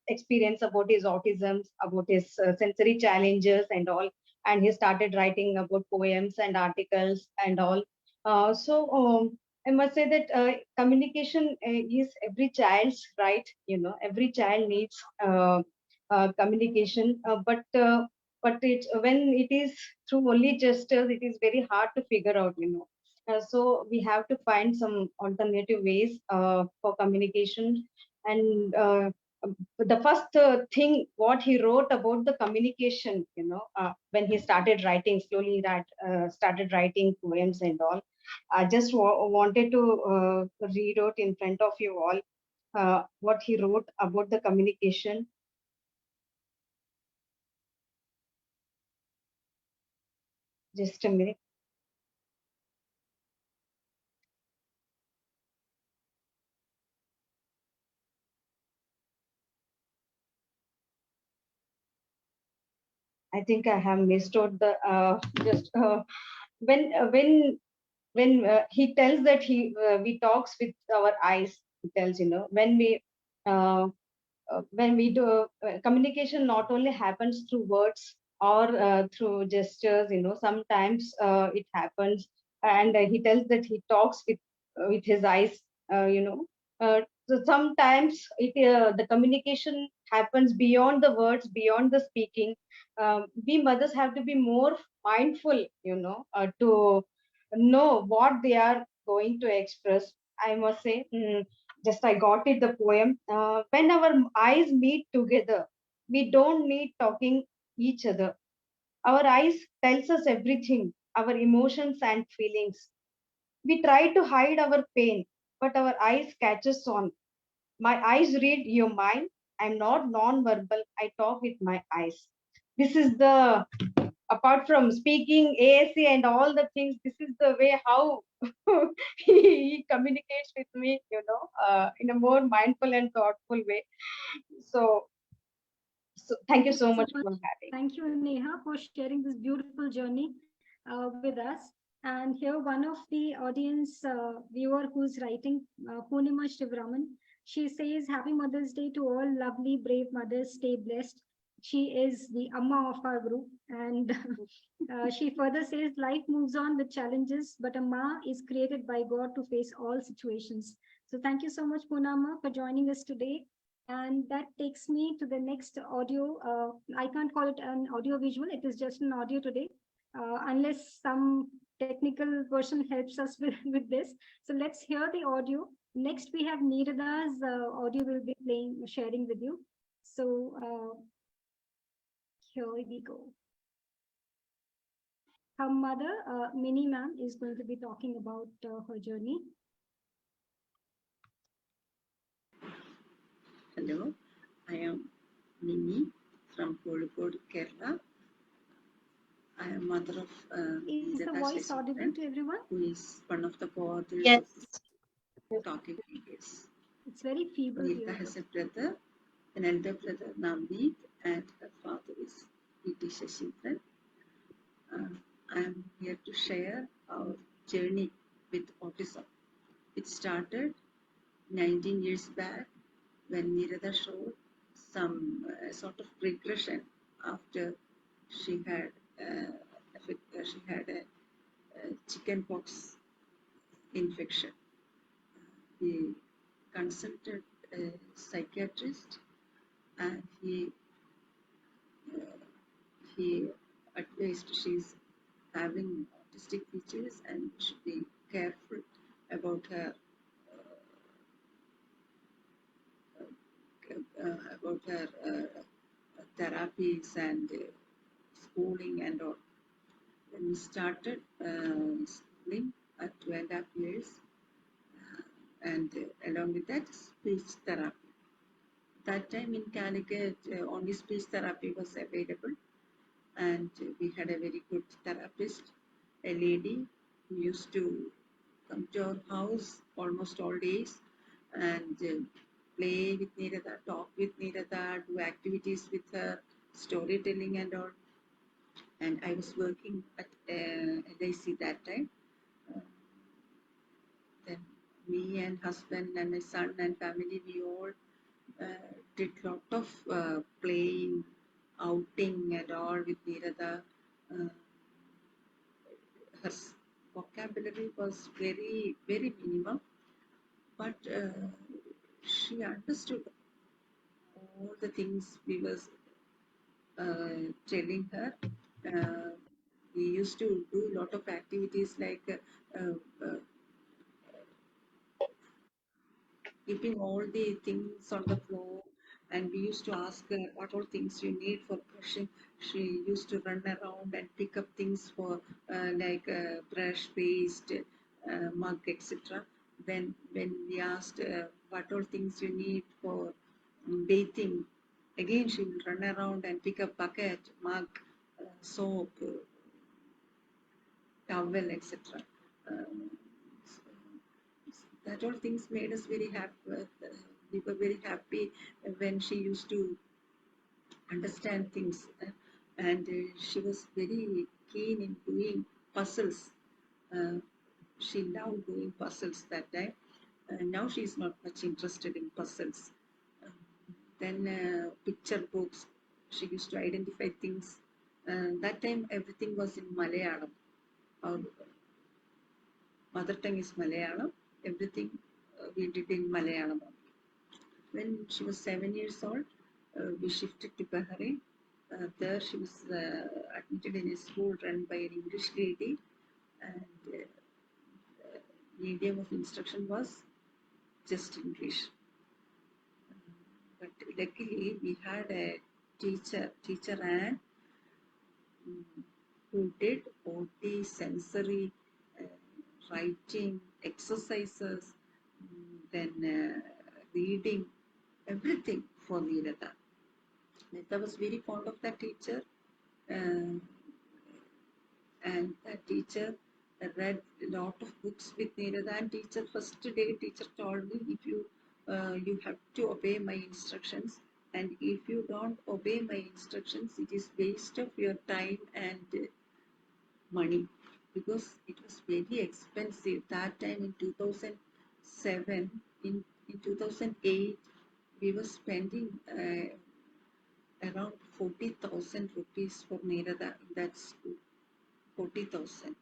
experience about his autism, about his sensory challenges and all. And he started writing about poems and articles and all. So I must say that communication is every child's right. Every child needs communication, but when it is through only gestures, it is very hard to figure out. So we have to find some alternative ways for communication. And the first thing what he wrote about the communication, when he started writing, slowly that started writing poems and all. I just wanted to read out in front of you all what he wrote about the communication. Just a minute. I think I have missed out the just when uh, when when he tells that we talks with our eyes. He tells, uh, when we do communication not only happens through words or through gestures. Sometimes it happens. And he tells that he talks with his eyes. So sometimes the communication happens beyond the words, beyond the speaking. We mothers have to be more mindful, to know what they are going to express. I must say, just I got it, the poem. When our eyes meet together, we don't need talking each other. Our eyes tells us everything, our emotions and feelings. We try to hide our pain, but our eyes catches on. My eyes read your mind. I'm not non-verbal. I talk with my eyes. This is the, apart from speaking, ASC and all the things, this is the way how he communicates with me, in a more mindful and thoughtful way. So, thank you Thank you so so much much. for having. Thank you, Neha, for sharing this beautiful journey with us. And here, one of the audience viewer who's writing, Poonima Shivraman, she says, "Happy Mother's Day to all lovely, brave mothers. Stay blessed." She is the Amma of our group. And she further says, "Life moves on with challenges, but a Ma is created by God to face all situations." So thank you so much, Poonamma, for joining us today. And that takes me to the next audio. I can't call it an audio visual. It is just an audio today, unless some technical person helps us with this. So let's hear the audio. Next, we have Nirada's audio will be playing, sharing with you. So here we go. Her mother, Minnie ma'am, is going to be talking about her journey. Hello, I am Minnie from Kozhikode, Kerala. I am mother of Is the Nirada voice audible Shashidharan, to everyone? who is one of the co-authors Yes. of this Talking Figures. It's very feeble Nirada here. has a brother, an elder brother Navneet, and her father is P.T. Shashidharan. I am here to share our journey with autism. It started 19 years back when Nirada showed some sort of regression after she had a chicken pox infection. We consulted a psychiatrist, and he advised she's having autistic features and should be careful about her therapies and schooling and all. When we started schooling at 2.5 years, and along with that, speech therapy. That time in Calicut, only speech therapy was available, and we had a very good therapist, a lady who used to come to our house almost all days and play with Nirada, talk with Nirada, do activities with her, storytelling and all. And I was working at LIC that time. Then me and husband and my son and family, we all did lot of playing, outing and all with Nirada. Her vocabulary was very, very minimum, but she understood all the things we was telling her. We used to do a lot of activities like keeping all the things on the floor, and we used to ask her what all things you need for brushing. She used to run around and pick up things for like brush, paste, mug, etc. When we asked what all things you need for bathing, again she will run around and pick up bucket, mug, soap, towel, etc. That all things made us very happy. We were very happy when she used to understand things, and she was very keen in doing puzzles. Uh, she loved doing puzzles that time. Now she is not much interested in puzzles. Then picture books. She used to identify things. That time everything was in Malayalam. Our mother tongue is Malayalam. Everything we did in Malayalam. When she was 7 years old, we shifted to Bahrain. There she was admitted in a school run by an English lady, and medium of instruction was just English. But luckily we had a teacher Anne, who did all the sensory writing exercises, then reading, everything for Nirada. Nirada was very fond of that teacher, and that teacher read a lot of books with Nirada. And teacher, first day, teacher told me, if you have to obey my instructions, and if you don't obey my instructions, it is waste of your time and money, because it was very expensive that time in 2007. In 2008, we were spending around 40,000 rupees for Nirada in that school. 40,000,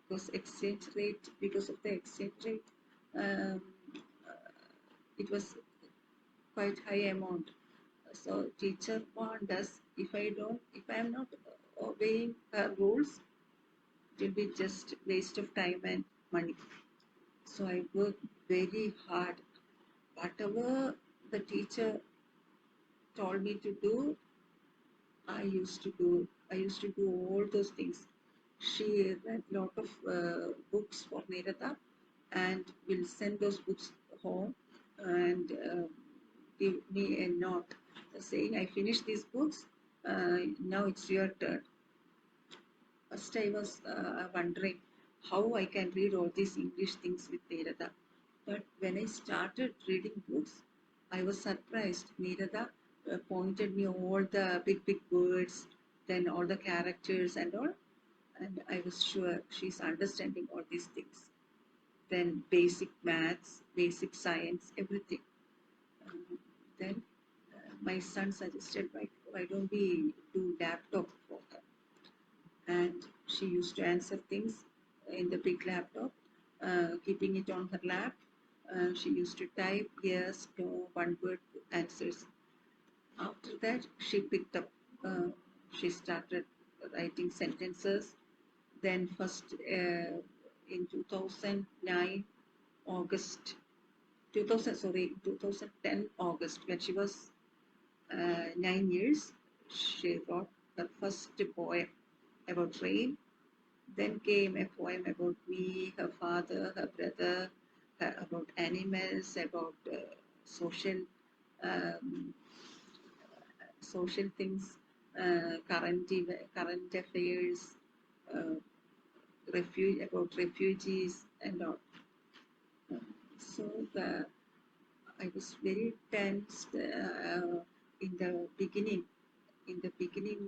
because of the exchange rate, um, it was quite high amount. So teacher warned us, if I am not obeying her rules, it will be just waste of time and money. So I worked very hard. Whatever the teacher told me to do, I used to do. I used to do all those things. She read a lot of books for Nirada and will send those books home and give me a note saying, I finished these books, now it's your turn. First, I was wondering how I can read all these English things with Nirada. But when I started reading books, I was surprised. Nirada pointed me all the big words, then all the characters and all. And I was sure she's understanding all these things. Then basic maths, basic science, everything. Then my son suggested, why don't we do laptop for her? And she used to answer things in the big laptop, keeping it on her lap. She used to type yes, no, one word answers. After that, she picked up, she started writing sentences. Then first in 2009, August, 2010 August, when she was 9 years, she wrote her first poem about rain. Then came a poem about me, her father, her brother, about animals, about social things, current affairs, uh, about refugees and all. So I was very tensed in the beginning. In the beginning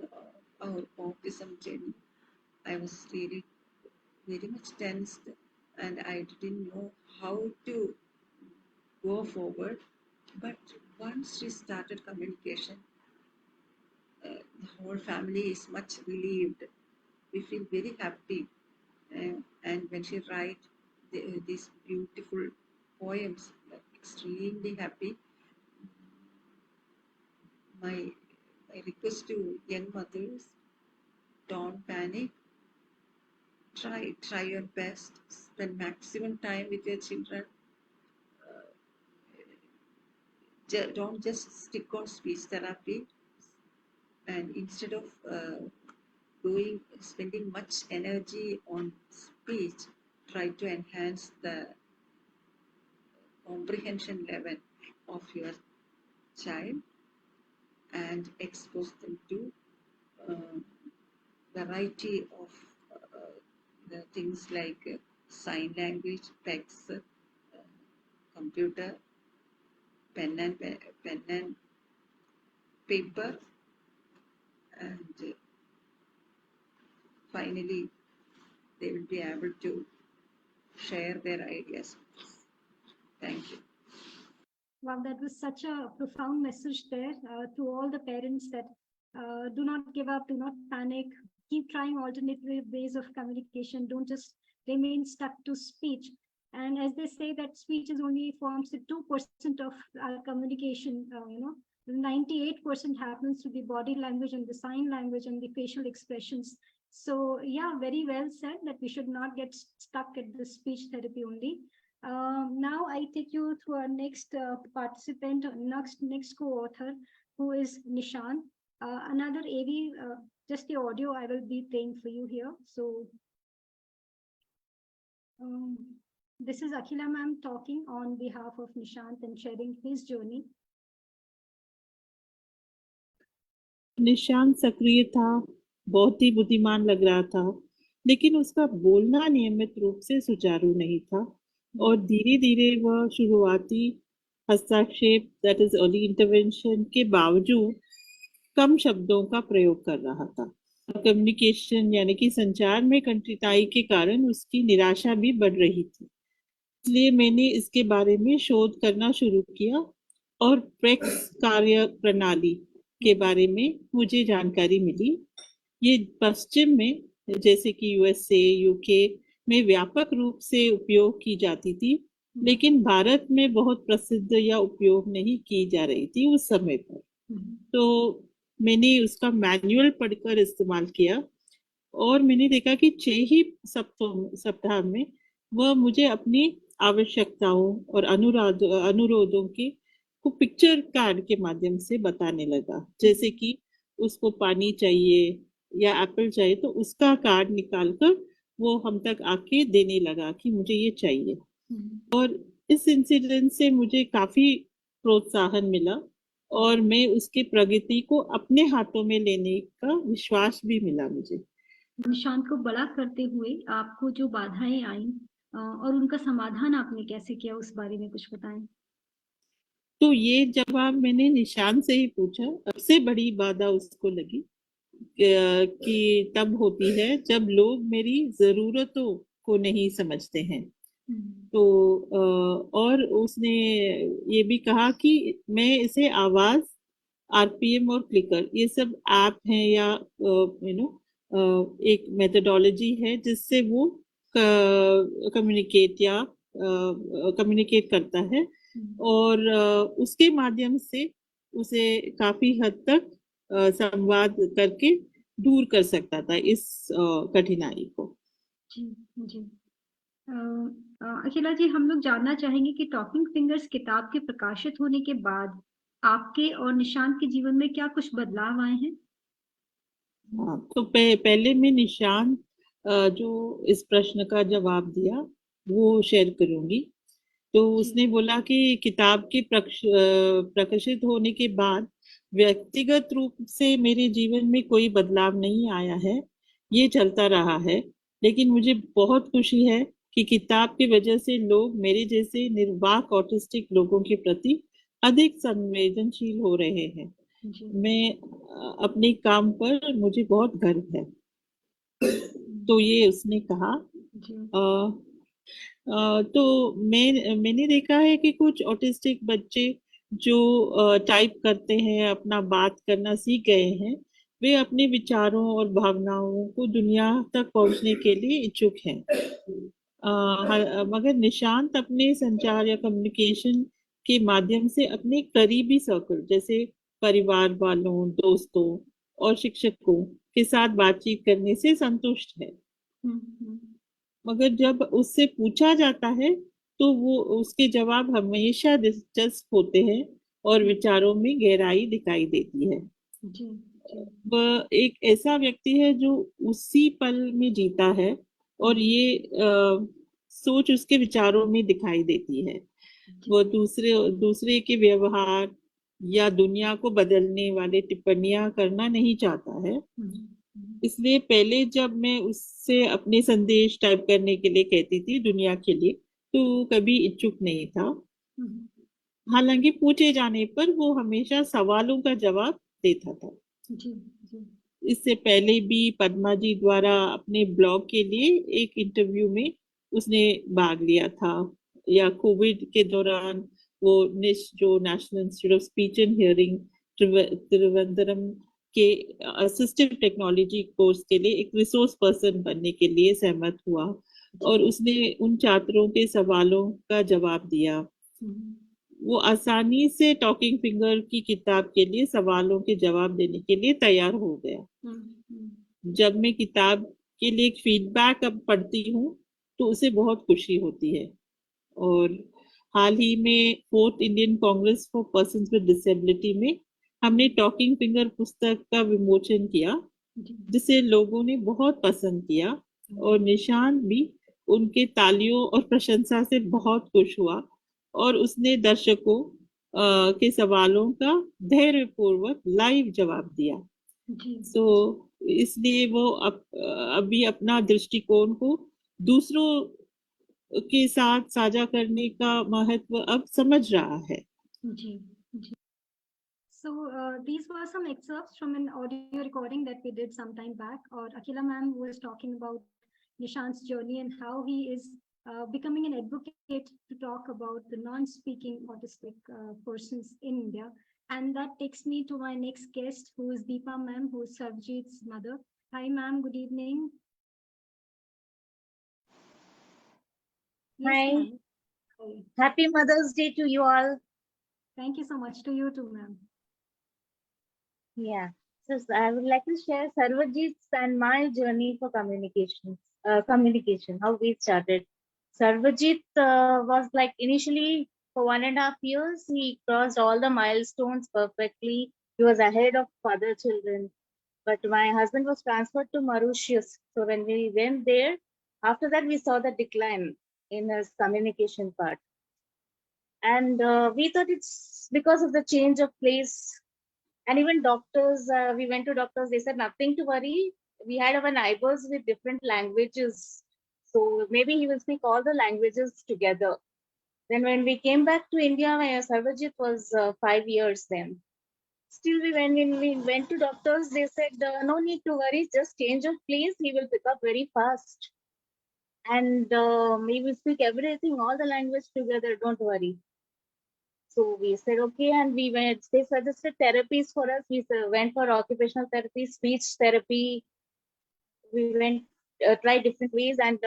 of our autism journey, I was really very much tensed, and I didn't know how to go forward. But once we started communication, the whole family is much relieved. We feel very happy. And when she writes these beautiful poems, extremely happy. My request to young mothers, don't panic. Try your best. Spend maximum time with your children. Don't just stick on speech therapy. And instead of spending much energy on speech, try to enhance the comprehension level of your child and expose them to variety of the things like sign language, PECs, computer, pen and paper, and finally they will be able to share their ideas. Thank you. Wow, that was such a profound message there to all the parents that do not give up, do not panic, keep trying alternative ways of communication, don't just remain stuck to speech. And as they say that speech is only forms 2% of our communication, 98% happens through the body language and the sign language and the facial expressions. So yeah, very well said that we should not get stuck at the speech therapy only. Now I take you to our next participant, next co-author, who is Nishan. Another AV, just the audio I will be playing for you here. So this is Akhila ma'am talking on behalf of Nishant and sharing his journey. Nishant सक्रिय था, बहुत ही बुद्धिमान लग रहा था, लेकिन उसका बोलना नियमित रूप से सुचारू नहीं था और धीरे धीरे वह शुरुआती हस्तक्षेप दैट इज अर्ली इंटरवेंशन के बावजूद कम शब्दों का प्रयोग कर रहा था। कम्युनिकेशन यानी कि संचार में कठिनाई के कारण उसकी निराशा भी बढ़ रही थी। इसलिए मैंने इसके बारे में शोध करना शुरू किया और प्रेक्स कार्य प्रणाली के बारे में मुझे जानकारी मिली। ये पश्चिम में जैसे कि यूएसए, यूके में व्यापक रूप से उपयोग की जाती थी लेकिन भारत में बहुत प्रसिद्ध या उपयोग नहीं की जा रही थी उस समय पर। तो मैंने उसका मैनुअल पढ़कर इस्तेमाल किया और मैंने देखा कि 6 ही सप्ताह में वह मुझे अपनी आवश्यकताओं और अनुरोधों की को पिक्चर कार्ड के माध्यम से बताने लगा। जैसे कि उसको पानी चाहिए या एप्पल चाहिए तो उसका कार्ड निकालकर वो हम तक आके देने लगा कि मुझे ये चाहिए। और इस इंसिडेंट से मुझे काफी प्रोत्साहन मिला और मैं उसकी प्रगति को अपने हाथों में लेने का विश्वास भी मिला मुझे। निशांत को बड़ा करते हुए आपको जो बाधाएं आई और उनका समाधान आपने कैसे किया, उस बारे में कुछ बताएं। तो ये जवाब मैंने निशांत से ही पूछा। सबसे बड़ी बाधा उसको लगी कि तब होती है जब लोग मेरी जरूरतों को नहीं समझते हैं। तो और उसने ये भी कहा कि मैं इसे आवाज, आरपीएम और क्लिकर ये सब ऐप हैं या एक मेथोडोलॉजी है जिससे वो कम्युनिकेट करता है और उसके माध्यम से उसे काफी हद तक संवाद करके दूर कर सकता था इस कठिनाई को। जी जी। अखिला जी, हम लोग जानना चाहेंगे कि टॉकिंग फिंगर्स किताब के प्रकाशित होने के बाद आपके और निशांत के जीवन में क्या कुछ बदलाव आए हैं। हाँ, तो पहले मैं निशांत जो इस प्रश्न का जवाब दिया वो शेयर करूंगी। तो उसने बोला कि किताब के प्रकाशित होने के बाद व्यक्तिगत रूप से मेरे जीवन में कोई बदलाव नहीं आया है, ये चलता रहा है। लेकिन मुझे बहुत खुशी है कि किताब की वजह से लोग मेरे जैसे निर्वाक ऑटिस्टिक लोगों के प्रति अधिक संवेदनशील हो रहे हैं। मैं अपने काम पर मुझे बहुत गर्व है। तो ये उसने कहा। तो मैंने देखा है कि कुछ ऑटिस्टिक बच्चे जो टाइप करते हैं, अपना बात करना सीख गए हैं, वे अपने विचारों और भावनाओं को दुनिया तक पहुंचने के लिए इच्छुक हैं। मगर निशांत अपने संचार या कम्युनिकेशन के माध्यम से अपने करीबी सर्कल जैसे परिवार वालों, दोस्तों और शिक्षकों के साथ बातचीत करने से संतुष्ट है। मगर जब उससे पूछा जाता है तो वो उसके जवाब हमेशा दिलचस्प होते हैं और विचारों में गहराई दिखाई देती है। वह एक ऐसा व्यक्ति है जो उसी पल में जीता है और ये सोच उसके विचारों में दिखाई देती है। वह दूसरे के व्यवहार या दुनिया को बदलने वाले टिप्पणियां करना नहीं चाहता है। इसलिए पहले जब मैं उससे अपने संदेश टाइप करने के लिए कहती थी दुनिया के लिए, तो कभी इच्छुक नहीं था। हालांकि पूछे जाने पर वो हमेशा सवालों का जवाब देता था। इससे पहले भी पद्मा जी द्वारा अपने ब्लॉग के लिए एक इंटरव्यू में उसने भाग लिया था, या कोविड के दौरान वो निश जो national institute of speech and hearing Trivandrum के असिस्टिव टेक्नोलॉजी कोर्स के लिए एक रिसोर्स पर्सन बनने के लिए सहमत हुआ और उसने उन छात्रों के सवालों का जवाब दिया। वो आसानी से टॉकिंग फिंगर की किताब के लिए सवालों के जवाब देने के लिए तैयार हो गया। जब मैं किताब के लिए एक फीडबैक अब पढ़ती हूँ तो उसे बहुत खुशी होती है। और हाल ही में 4th Indian Congress for persons with disability में हमने टॉकिंग फिंगर पुस्तक का विमोचन किया, जिसे लोगों ने बहुत पसंद किया और निशांत भी उनके तालियों और प्रशंसा से बहुत खुश हुआ और उसने दर्शकों के सवालों का धैर्यपूर्वक लाइव जवाब दिया। इसलिए वो अभी अपना दृष्टिकोण को दूसरों के साथ साझा करने का महत्व अब समझ रहा है। So these were some excerpts from an audio recording that we did some time back. Or Akila ma'am was talking about Nishant's journey and how he is becoming an advocate to talk about the non-speaking autistic persons in India. And that takes me to my next guest, who is Deepa ma'am, who is Sarvjit's mother. Hi ma'am, good evening. Yes, Hi. ma'am. Happy Mother's Day to you all. Thank you so much to you too, ma'am. Yeah. So I would like to share Sarvajit's and my journey for communication, how we started. Sarvajit was like initially for 1.5 years, he crossed all the milestones perfectly. He was ahead of other children. But my husband was transferred to Mauritius. So when we went there, after that, we saw the decline in his communication part. And we thought it's because of the change of place. And even doctors, we went to doctors, they said nothing to worry. We had our neighbors with different languages. So maybe he will speak all the languages together. Then when we came back to India, my Sarvajit was 5 years then. Still, when we went to doctors, they said, no need to worry, just change of place, he will pick up very fast. And he will speak everything, all the language together, don't worry. So we said, okay, and we went, they suggested therapies for us. We went for occupational therapy, speech therapy. We went, tried different ways, and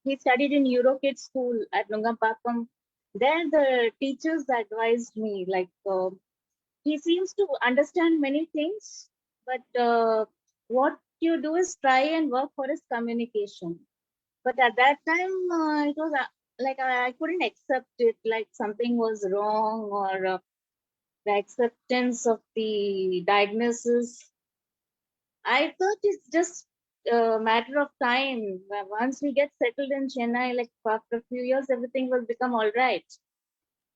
he studied in Eurokid school at Nungampakam. There, the teachers advised me, like, he seems to understand many things, but what you do is try and work for his communication. But at that time, it was like I couldn't accept it, like something was wrong, or the acceptance of the diagnosis. I thought it's just a matter of time. Once we get settled in Chennai, like after a few years, everything will become all right.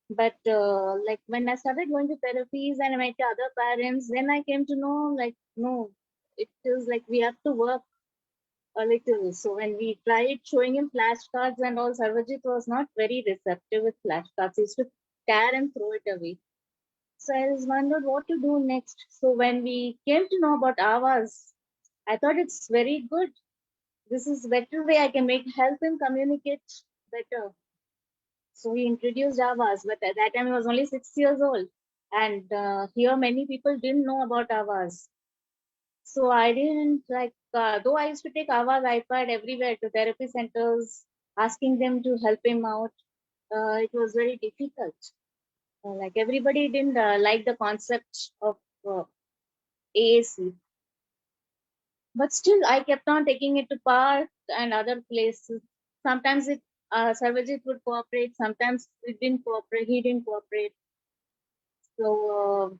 But like when I started going to therapies and I met other parents, then I came to know, like, no, it is like we have to work a little. So when we tried showing him flashcards and all, Sarvajit was not very receptive with flashcards. He used to tear and throw it away. So I just wondered what to do next. So when we came to know about Avas, I thought it's very good. This is a better way I can help him communicate better. So we introduced Avas, but at that time he was only 6 years old. And here many people didn't know about Avas. So I didn't like, though I used to take Avas iPad everywhere to therapy centers, asking them to help him out. It was very difficult. Like everybody didn't like the concept of AAC. But still, I kept on taking it to park and other places. Sometimes Sarvajit would cooperate. Sometimes it didn't cooperate. He didn't cooperate. So,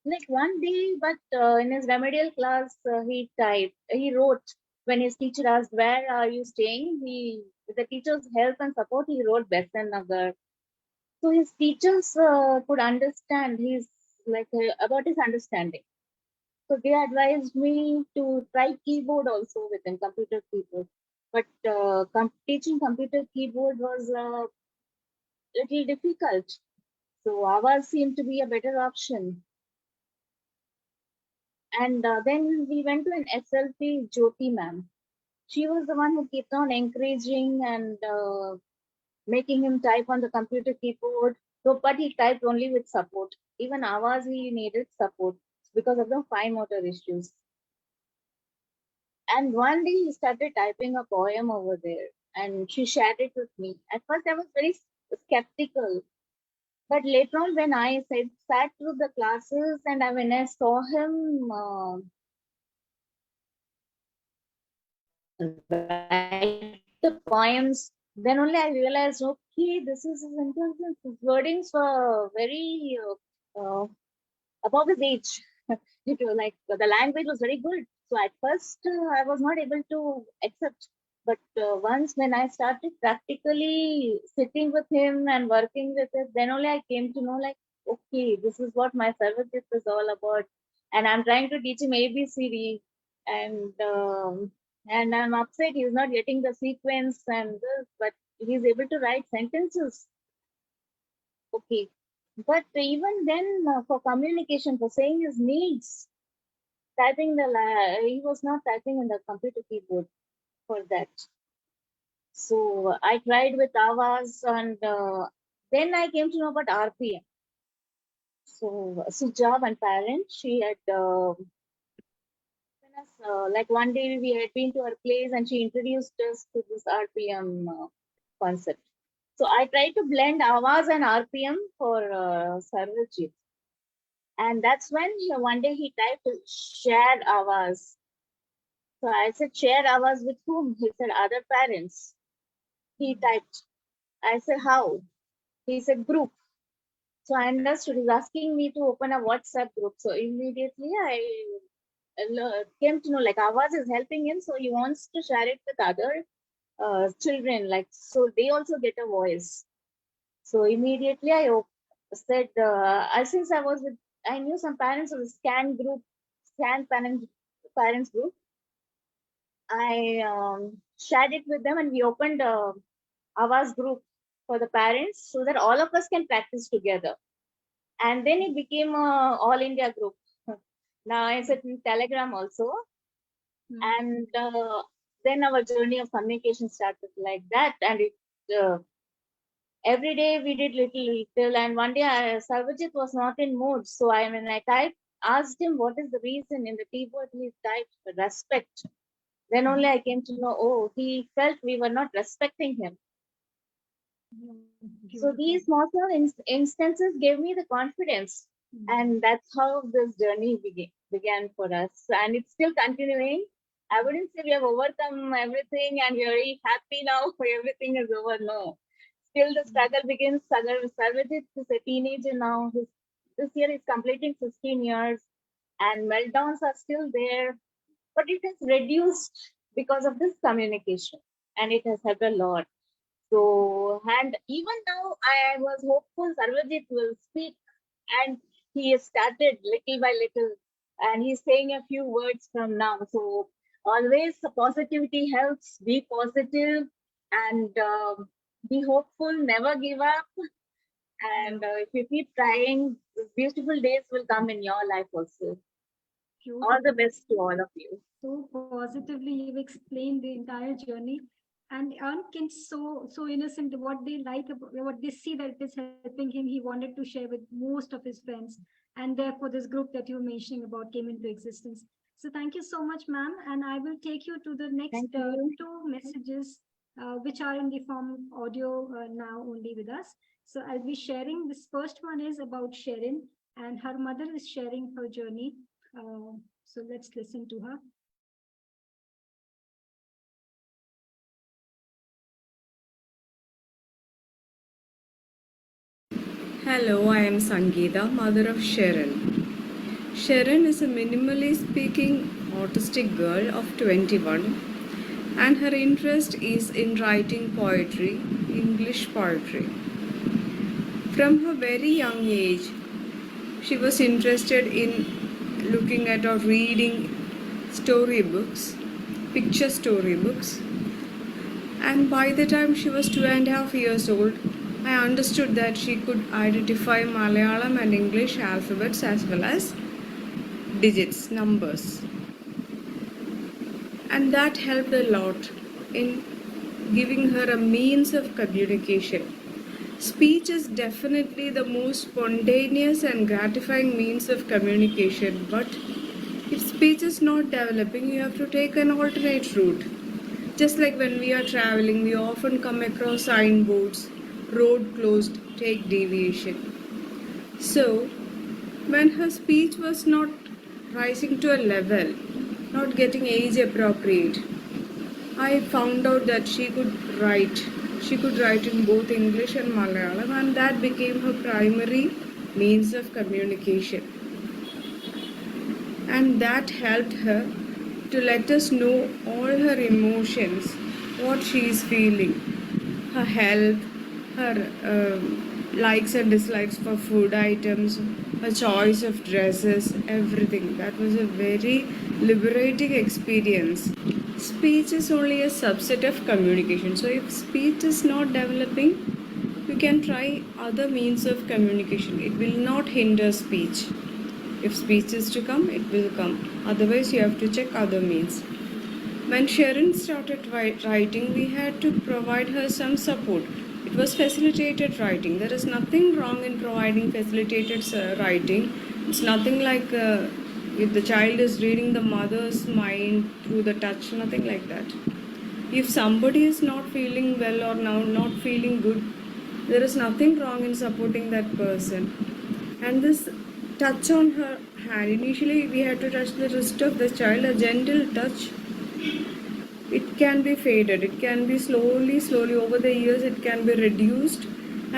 like one day, but in his remedial class, he wrote when his teacher asked, "Where are you staying?" With the teacher's help and support, he wrote Besan Nagar. So his teachers could understand about his understanding. So they advised me to try keyboard also within computer keyboard. But teaching computer keyboard was a little difficult. So ours seemed to be a better option. And then we went to an SLP Jyoti ma'am. She was the one who kept on encouraging and making him type on the computer keyboard. So, but he typed only with support. Even ours, he needed support because of the fine motor issues. And one day he started typing a poem over there and she shared it with me. At first, I was very skeptical. But later on, when I sat through the classes and when I saw him write the poems, then only I realized, okay, this is his intelligence. His wordings were very above his age. It was like the language was very good. So at first, I was not able to accept. But once when I started practically sitting with him and working with it, then only I came to know, like, okay, this is what my service is all about. And I'm trying to teach him ABCD. And I'm upset he's not getting the sequence and this, but he's able to write sentences. Okay. But even then, for communication, for saying his needs, he was not typing in the computer keyboard for that. So I tried with Avas, and then I came to know about RPM. So Suja, one parent, she had like one day we had been to her place and she introduced us to this RPM concept. So I tried to blend Avaz and RPM for Sarvajit. And that's when one day he typed shared Avaz. So I said, shared Avaz with whom? He said, other parents. He typed. I said, how? He said, group. So I understood. He's asking me to open a WhatsApp group. So immediately I came to know like Avaz is helping him. So he wants to share it with other children. Like, so they also get a voice. So immediately I said, since I knew some parents of the scan parents group. I shared it with them and we opened Avaz group for the parents so that all of us can practice together. And then it became a all India group. Now it's in Telegram also. And then our journey of communication started like that. And every day we did little. And one day Sarvajit was not in mood. So I asked him what is the reason. In the keyboard he typed respect. Then only I came to know, oh, he felt we were not respecting him. So these small instances gave me the confidence. And that's how this journey began for us. And it's still continuing. I wouldn't say we have overcome everything and we're very happy now for everything is over. No. Still the struggle begins. Sarvajit is a teenager now. This year he's completing 15 years. And meltdowns are still there. But it has reduced because of this communication. And it has helped a lot. So, and even now, I was hopeful Sarvajit will speak, and he has started little by little, and he's saying a few words from now. So, always the positivity helps. Be positive and be hopeful. Never give up. And if you keep trying, beautiful days will come in your life also. All the best to all of you. So positively, you've explained the entire journey. And kids so innocent. What they like, what they see that it is helping him, he wanted to share with most of his friends, and therefore this group that you were mentioning about came into existence. So thank you so much, ma'am. And I will take you to the next two messages, which are in the form of audio now only with us. So I'll be sharing. This first one is about Sharon, and her mother is sharing her journey. So let's listen to her. Hello, I am Sangeeta, mother of Sharon. Sharon is a minimally speaking autistic girl of 21 and her interest is in writing poetry, English poetry. From her very young age, she was interested in looking at or reading storybooks, picture storybooks. And by the time she was 2.5 years old, I understood that she could identify Malayalam and English alphabets as well as digits, numbers. And that helped a lot in giving her a means of communication. Speech is definitely the most spontaneous and gratifying means of communication, but if speech is not developing, you have to take an alternate route. Just like when we are traveling, we often come across signboards, road closed, take deviation. So, when her speech was not rising to a level, not getting age appropriate, I found out that she could write. She could write in both English and Malayalam, and that became her primary means of communication. And that helped her to let us know all her emotions, what she is feeling, her health, her likes and dislikes for food items, her choice of dresses, everything. That was a very liberating experience. Speech is only a subset of communication. So if speech is not developing, we can try other means of communication. It will not hinder speech. If speech is to come, it will come. Otherwise, you have to check other means. When Sharon started writing, we had to provide her some support. It was facilitated writing. There is nothing wrong in providing facilitated writing. It's nothing like if the child is reading the mother's mind through the touch, nothing like that. If somebody is not feeling well or now not feeling good, There is nothing wrong in supporting that person. And this touch on her hand, initially we had to touch the wrist of the child, a gentle touch. It can be faded, it can be slowly over the years it can be reduced,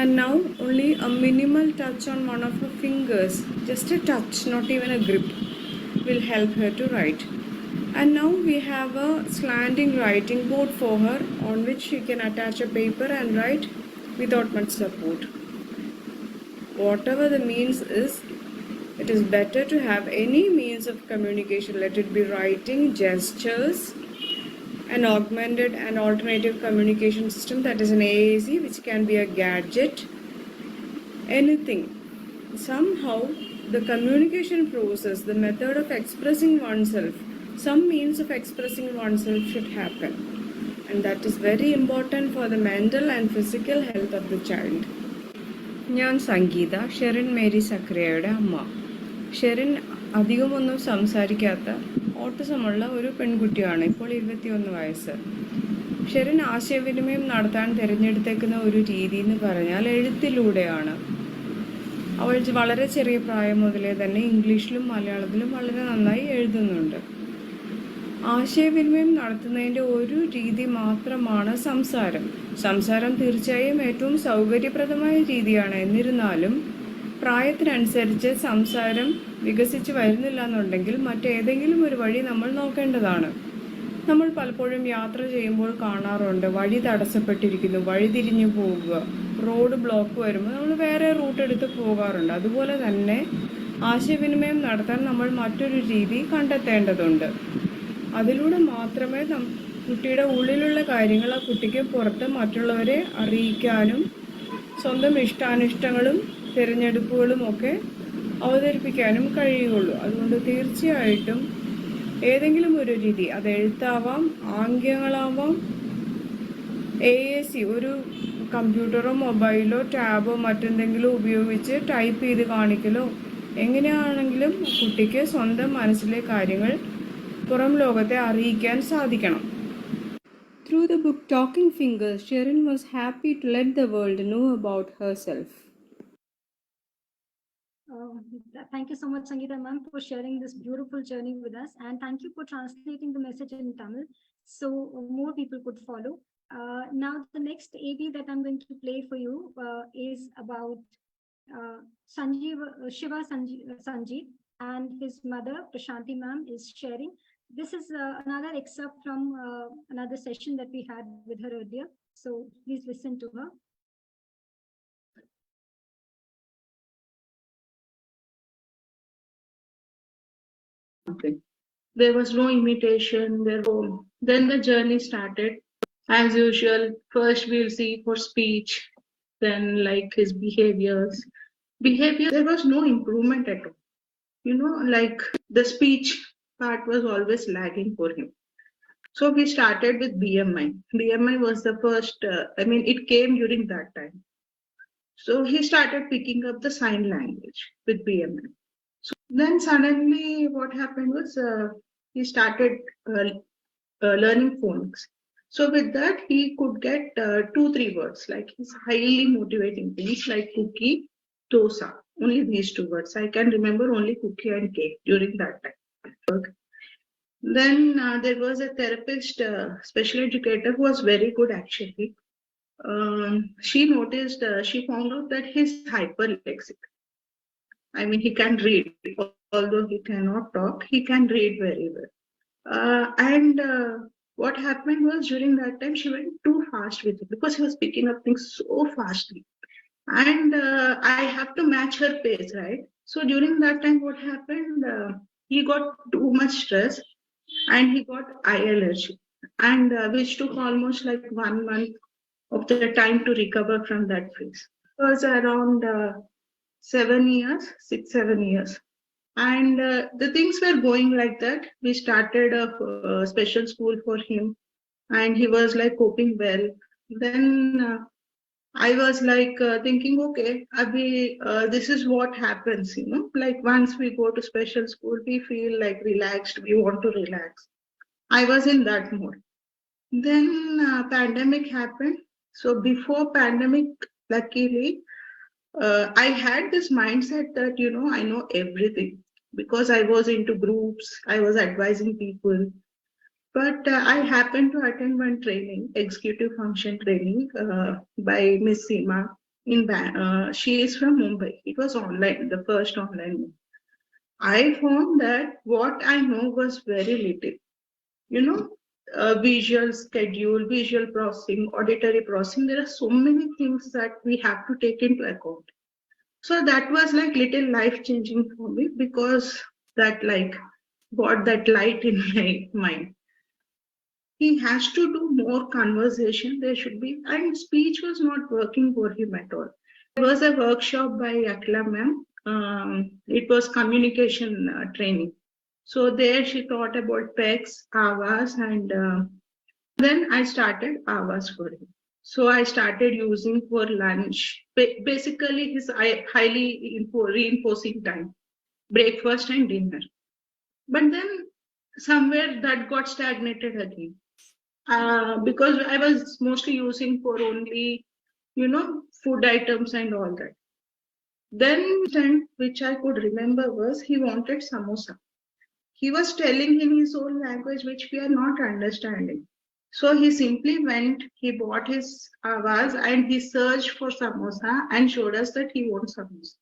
and now only a minimal touch on one of her fingers, just a touch, not even a grip, will help her to write. And now we have a slanting writing board for her on which she can attach a paper and write without much support. Whatever the means is, it is better to have any means of communication, let it be writing, gestures, an augmented and alternative communication system, that is an AAC, which can be a gadget, anything. Somehow, the communication process, the method of expressing oneself, some means of expressing oneself should happen. And that is very important for the mental and physical health of the child. ഞാൻ സംഗീത, Sherin Mary സക്രിയയുടെ അമ്മ. ഷെറിൻ അധികമൊന്നും സംസാരിക്കാത്ത ഓട്ടിസമുള്ള ഒരു പെൺകുട്ടിയാണ്. ഇപ്പോൾ 21 വയസ്സ്. ഷെറിൻ ആശയവിനിമയം നടത്താൻ തിരഞ്ഞെടുത്തേക്കുന്ന ഒരു രീതി എന്ന് പറഞ്ഞാൽ എഴുത്തിലൂടെയാണ്. അവൾ വളരെ ചെറിയ പ്രായം മുതലേ തന്നെ ഇംഗ്ലീഷിലും മലയാളത്തിലും വളരെ നന്നായി എഴുതുന്നുണ്ട്. ആശയവിനിമയം നടത്തുന്നതിൻ്റെ ഒരു രീതി മാത്രമാണ് സംസാരം. സംസാരം തീർച്ചയായും ഏറ്റവും സൗകര്യപ്രദമായ രീതിയാണ്. എന്നിരുന്നാലും പ്രായത്തിനനുസരിച്ച് സംസാരം വികസിച്ച് വരുന്നില്ല എന്നുണ്ടെങ്കിൽ മറ്റേതെങ്കിലും ഒരു വഴി നമ്മൾ നോക്കേണ്ടതാണ്. നമ്മൾ പലപ്പോഴും യാത്ര ചെയ്യുമ്പോൾ കാണാറുണ്ട്, വഴി തടസ്സപ്പെട്ടിരിക്കുന്നു, വഴി തിരിഞ്ഞു പോകുക, റോഡ് ബ്ലോക്ക് വരുമ്പോൾ നമ്മൾ വേറെ റൂട്ട് എടുത്ത് പോകാറുണ്ട്. അതുപോലെ തന്നെ ആശയവിനിമയം നടത്താൻ നമ്മൾ മറ്റൊരു രീതി കണ്ടെത്തേണ്ടതുണ്ട്. അതിലൂടെ മാത്രമേ കുട്ടിയുടെ ഉള്ളിലുള്ള കാര്യങ്ങൾ ആ കുട്ടിക്ക് പുറത്ത് മറ്റുള്ളവരെ അറിയിക്കാനും സ്വന്തം ഇഷ്ടാനിഷ്ടങ്ങളും തിരഞ്ഞെടുപ്പുകളും ഒക്കെ അവതരിപ്പിക്കാനും കഴിയുള്ളൂ. അതുകൊണ്ട് തീർച്ചയായിട്ടും ഏതെങ്കിലും ഒരു രീതി, അത് എഴുത്താവാം, ആംഗ്യങ്ങളാവാം, AAC ഒരു കമ്പ്യൂട്ടറോ മൊബൈലോ ടാബോ മറ്റെന്തെങ്കിലും ഉപയോഗിച്ച് ടൈപ്പ് ചെയ്ത് കാണിക്കലോ എങ്ങനെയാണെങ്കിലും കുട്ടിക്ക് സ്വന്തം മനസ്സിലെ കാര്യങ്ങൾ പുറം ലോകത്തെ അറിയിക്കാൻ സാധിക്കണം. Through the book Talking Fingers, Sherin was happy to let the world know about herself. Thank you so much, Sangeeta ma'am, for sharing this beautiful journey with us, and thank you for translating the message in Tamil so more people could follow. Now, the next AV that I'm going to play for you is about Shiva Sanjeev, and his mother, Prashanti ma'am, is sharing. This is another excerpt from another session that we had with her earlier. So please listen to her. There was no imitation. Then the journey started. As usual, first we'll see for speech, then like his behaviors. There was no improvement at all. Like the speech part was always lagging for him. So we started with BMI. BMI was the first, it came during that time. So he started picking up the sign language with BMI. So then suddenly what happened was he started learning phonics. So with that, he could get 2-3 words, like his highly motivating things like cookie, dosa, only these 2 words. I can remember only cookie and cake during that time. Then there was a therapist, special educator who was very good actually. She found out that he's hyperlexic. He can read, although he cannot talk, he can read very well. What happened was during that time, she went too fast with it because he was picking up things so fastly. And I have to match her pace, right? So during that time, what happened? He got too much stress and he got eye allergy, and which took almost like 1 month of the time to recover from that phase. It was around 6-7 years. And the things were going like that. We started a special school for him, and he was like coping well. Then I was like thinking, okay, this is what happens, like once we go to special school, we feel like relaxed, we want to relax. I was in that mode. Then pandemic happened. So before pandemic, Luckily, I had this mindset that, I know everything because I was into groups, I was advising people. But I happened to attend one training, executive function training by Miss Seema. She is from Mumbai. It was online, the first online one. I found that what I know was very little. Visual schedule, visual processing, auditory processing. There are so many things that we have to take into account. So that was like little life changing for me because that like got that light in my mind. He has to do more conversation. There should be, and speech was not working for him at all. It was a workshop by Akla ma'am. It was communication training. So there she taught about PECs, AVAS, and then I started AVAS for him. So I started using for lunch. Basically, his highly reinforcing time, breakfast and dinner. But then somewhere that got stagnated again. Because I was mostly using for only, food items and all that. Then, which I could remember was he wanted samosa. He was telling in his own language, which we are not understanding. So he simply went, he bought his avaz and he searched for samosa and showed us that he wants samosa.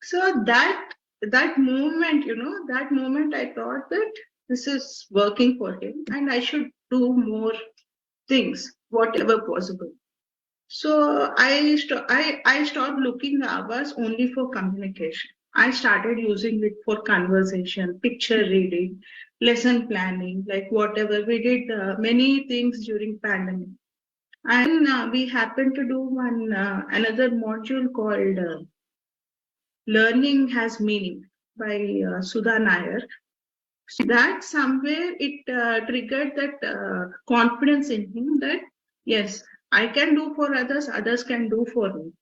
So that moment I thought that this is working for him and I should do more things, whatever possible. So I stopped looking hours only for communication. I started using it for conversation, picture reading, lesson planning, like whatever. We did many things during pandemic. And we happened to do another module called Learning Has Meaning by Sudha Nair. So that somewhere it triggered that confidence in him that, yes, I can do for others, others can do for me.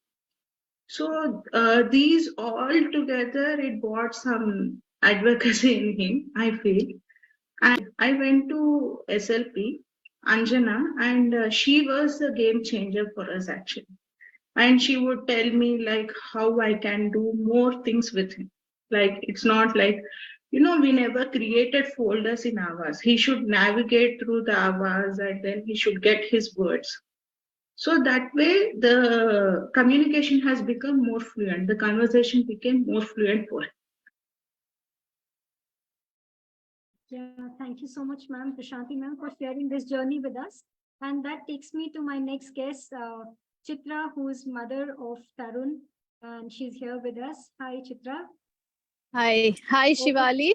So these all together, it brought some advocacy in him, I feel. And I went to SLP, Anjana, and she was a game changer for us actually. And she would tell me like how I can do more things with him. Like it's not like, we never created folders in Avas. He should navigate through the Avas and then he should get his words. So that way, the communication has become more fluent. The conversation became more fluent for him. Yeah, thank you so much, ma'am, Prashanti ma'am, for sharing this journey with us. And that takes me to my next guest, Chitra, who is mother of Tarun, and she's here with us. Hi, Chitra. Hi, Shivali.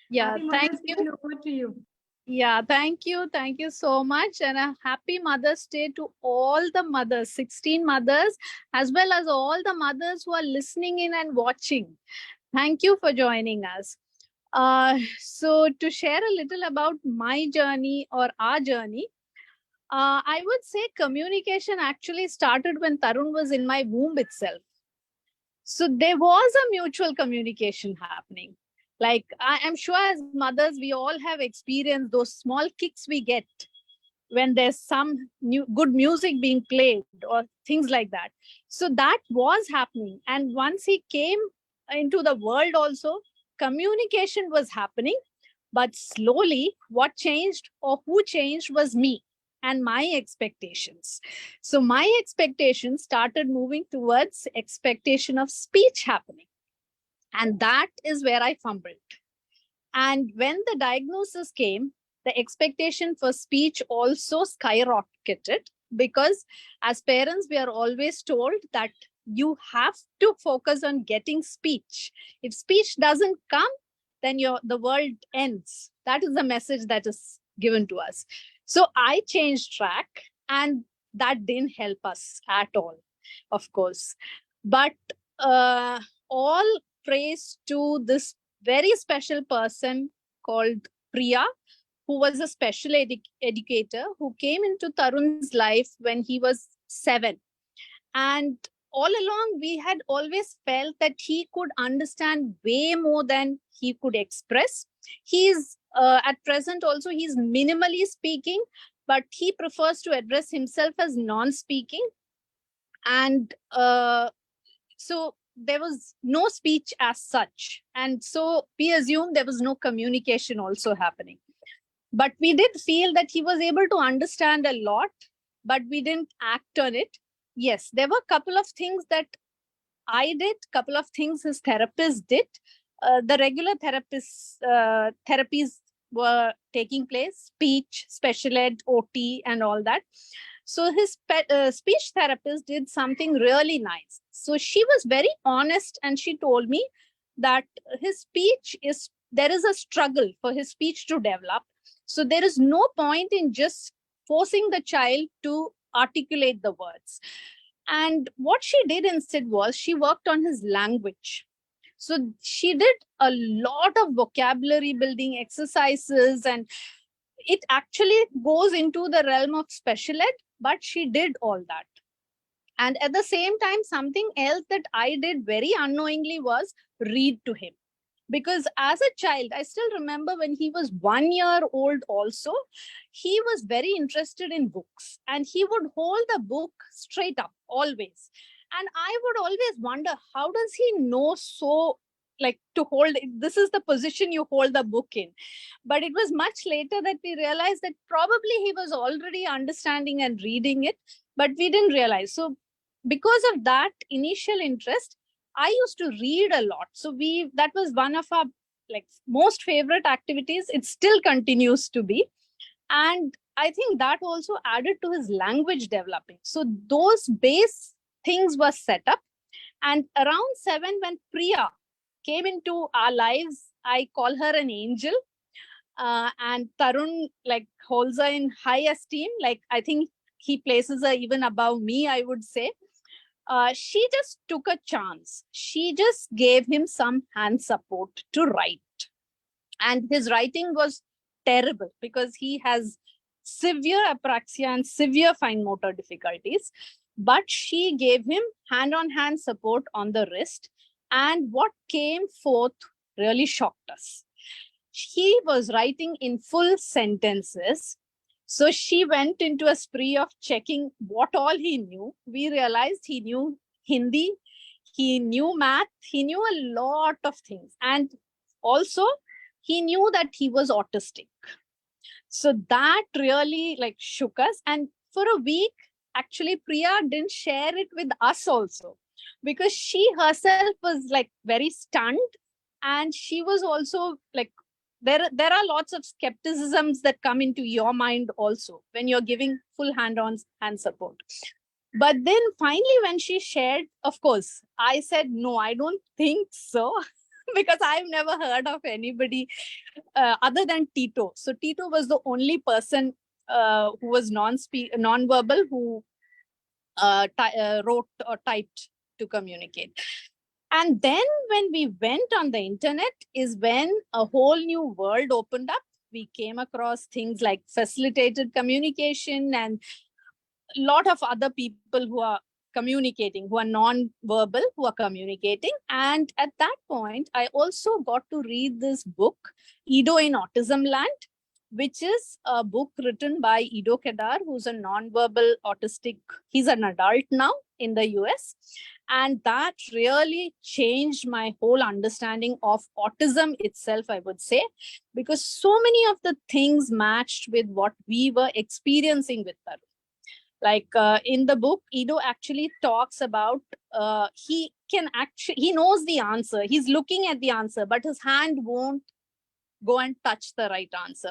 Yeah, Happy thank Mother's you. Day, over to you. Yeah, thank you so much, and a happy Mother's Day to all the mothers, 16 mothers, as well as all the mothers who are listening in and watching. Thank you for joining us. So to share a little about my journey or our journey, I would say communication actually started when Tarun was in my womb itself. So there was a mutual communication happening. Like I am sure as mothers, we all have experienced those small kicks we get when there's some new good music being played or things like that. So that was happening. And once he came into the world also, communication was happening. But slowly, what changed or who changed was me and my expectations. So my expectations started moving towards expectation of speech happening. And that is where I fumbled. And when the diagnosis came, the expectation for speech also skyrocketed because as parents, we are always told that you have to focus on getting speech. If speech doesn't come, then the world ends. That is the message that is given to us. So I changed track and that didn't help us at all, of course. But all praise to this very special person called Priya, who was a special educator who came into Tarun's life when he was 7. And all along, we had always felt that he could understand way more than he could express. He's at present also, he's minimally speaking, but he prefers to address himself as non-speaking. And so there was no speech as such. And so we assumed there was no communication also happening. But we did feel that he was able to understand a lot, but we didn't act on it. Yes, there were a couple of things that I did, couple of things his therapist did. The regular therapies were taking place, speech, special ed, OT, and all that. So his speech therapist did something really nice. So she was very honest and she told me that there is a struggle for his speech to develop. So there is no point in just forcing the child to articulate the words. And what she did instead was she worked on his language. So she did a lot of vocabulary building exercises, and it actually goes into the realm of special ed, but she did all that. And at the same time, something else that I did very unknowingly was read to him. Because as a child, I still remember when he was 1 year old also, he was very interested in books and he would hold the book straight up always. And I would always wonder, how does he know so, like, to hold it? This is the position you hold the book in. But it was much later that we realized that probably he was already understanding and reading it, but we didn't realize. So because of that initial interest, I used to read a lot. So that was one of our most favorite activities. It still continues to be. And I think that also added to his language developing. So those base things were set up. And around 7, when Priya came into our lives, I call her an angel. And Tarun holds her in high esteem. I think he places her even above me, I would say. She just took a chance. She just gave him some hand support to write. And his writing was terrible because he has severe apraxia and severe fine motor difficulties. But she gave him hand-on-hand support on the wrist. And what came forth really shocked us. He was writing in full sentences. So she went into a spree of checking what all he knew. We realized he knew Hindi, he knew math, he knew a lot of things. And also, he knew that he was autistic. So that really shook us. And for a week, actually, Priya didn't share it with us also, because she herself was very stunned. And she was also there are lots of skepticisms that come into your mind also when you're giving full hand support. But then finally, when she shared, of course, I said, no, I don't think so, because I've never heard of anybody other than Tito. So Tito was the only person who was non-verbal who wrote or typed to communicate. And then when we went on the internet is when a whole new world opened up. We came across things like facilitated communication and a lot of other people who are communicating, who are non-verbal, who are communicating. And at that point, I also got to read this book, Ido in Autism Land, which is a book written by Ido Kedar, who's a non-verbal autistic. He's an adult now in the US. And that really changed my whole understanding of autism itself, I would say, because so many of the things matched with what we were experiencing with Tarun. In the book, Ido actually talks about he knows the answer. He's looking at the answer, but his hand won't go and touch the right answer.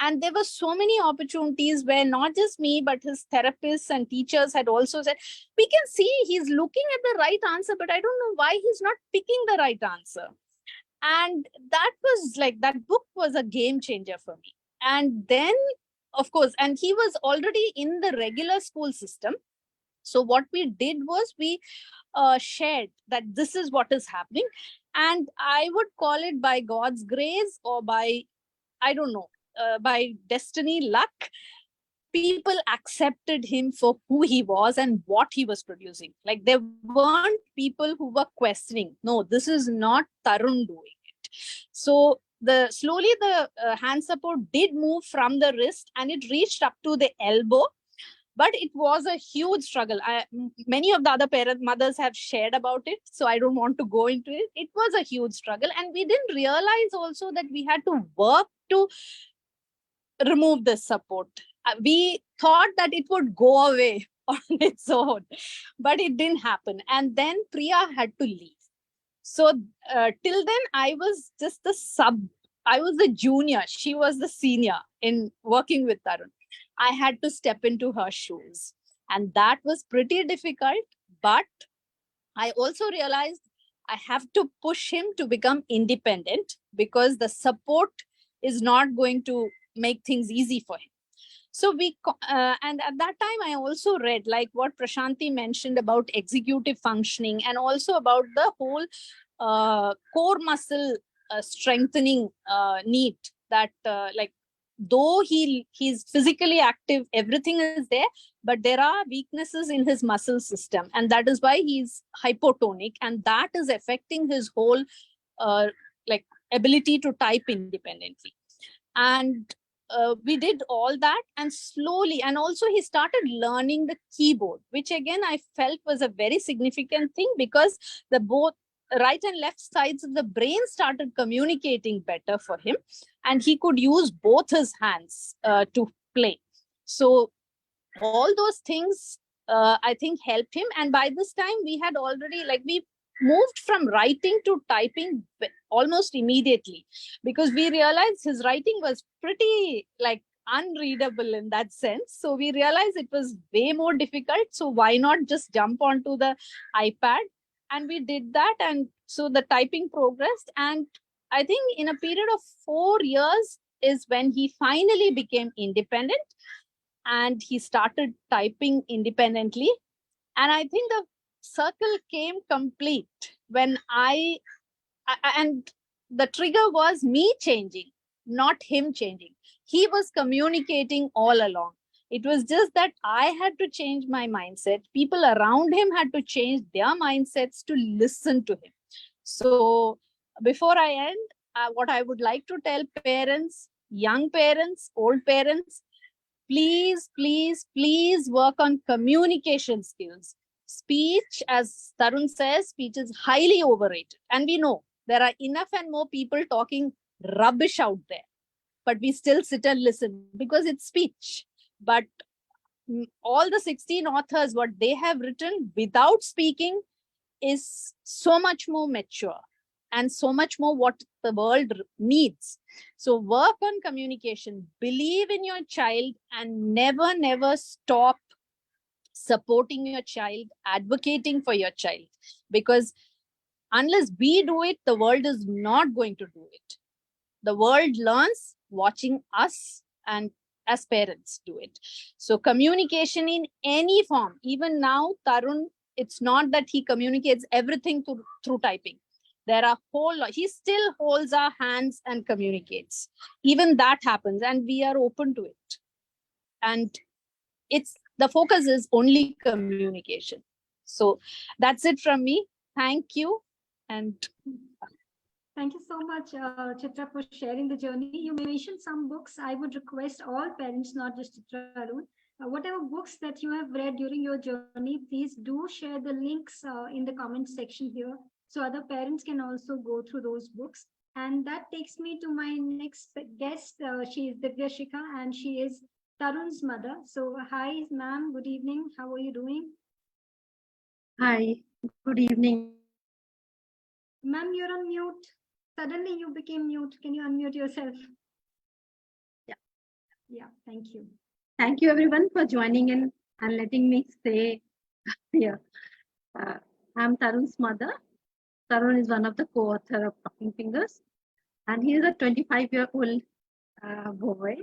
And there were so many opportunities where not just me, but his therapists and teachers had also said, we can see he's looking at the right answer, but I don't know why he's not picking the right answer. And that was that book was a game changer for me. And then, of course, and he was already in the regular school system. So what we did was we shared that this is what is happening. And I would call it by God's grace or by, I don't know, by destiny, luck, people accepted him for who he was and what he was producing. There weren't people who were questioning, no, this is not Tarun doing it. So slowly the hand support did move from the wrist and it reached up to the elbow. But it was a huge struggle. Many of the other mothers have shared about it, so I don't want to go into it. It was a huge struggle, and we didn't realize also that we had to work to remove this support. We thought that it would go away on its own, but it didn't happen. And then Priya had to leave. So till then, I was just the I was the junior. She was the senior in working with Tarun. I had to step into her shoes. And that was pretty difficult. But I also realized I have to push him to become independent, because the support is not going to make things easy for him. So and at that time, I also read like what Prashanti mentioned about executive functioning, and also about the whole core muscle strengthening need, that like, though he's physically active, everything is there, but there are weaknesses in his muscle system, and that is why he's hypotonic, and that is affecting his whole like ability to type independently. And we did all that, and slowly, and also he started learning the keyboard, which again I felt was a very significant thing, because the both right and left sides of the brain started communicating better for him, and he could use both his hands to play. So all those things I think helped him. And by this time we had already, like, we moved from writing to typing almost immediately, because we realized his writing was pretty like unreadable in that sense. So we realized it was way more difficult, so why not just jump onto the iPad? And we did that, and so the typing progressed, and I think in a period of 4 years is when he finally became independent, and he started typing independently. And I think the circle came complete when and the trigger was me changing, not him changing. He was communicating all along. It was just that I had to change my mindset. People around him had to change their mindsets to listen to him. So before I end, what I would like to tell parents, young parents, old parents, please, please, please work on communication skills. Speech, as Tarun says, speech is highly overrated. And we know there are enough and more people talking rubbish out there, but we still sit and listen because it's speech. But all the 16 authors, what they have written without speaking is so much more mature and so much more what the world needs. So work on communication, believe in your child, and never, never stop supporting your child, advocating for your child. Because unless we do it, the world is not going to do it. The world learns watching us and as parents do it. So communication in any form, even now, Tarun, it's not that he communicates everything through typing. There are whole lot. He still holds our hands and communicates. Even that happens, and we are open to it. And the focus is only communication. So that's it from me. Thank you. And thank you so much, Chitra, for sharing the journey. You mentioned some books. I would request all parents, not just Chitra alone, whatever books that you have read during your journey, please do share the links in the comment section here, so other parents can also go through those books. And that takes me to my next guest. She is Divyashika, and she is Tarun's mother. So hi, ma'am. Good evening. How are you doing? Hi. Good evening. Ma'am, you're on mute. Suddenly you became mute. Can you unmute yourself? Yeah. Yeah, thank you. Thank you everyone for joining in and letting me stay here. I'm Tarun's mother. Tarun is one of the co-author of Talking Fingers, and he is a 25-year-old boy.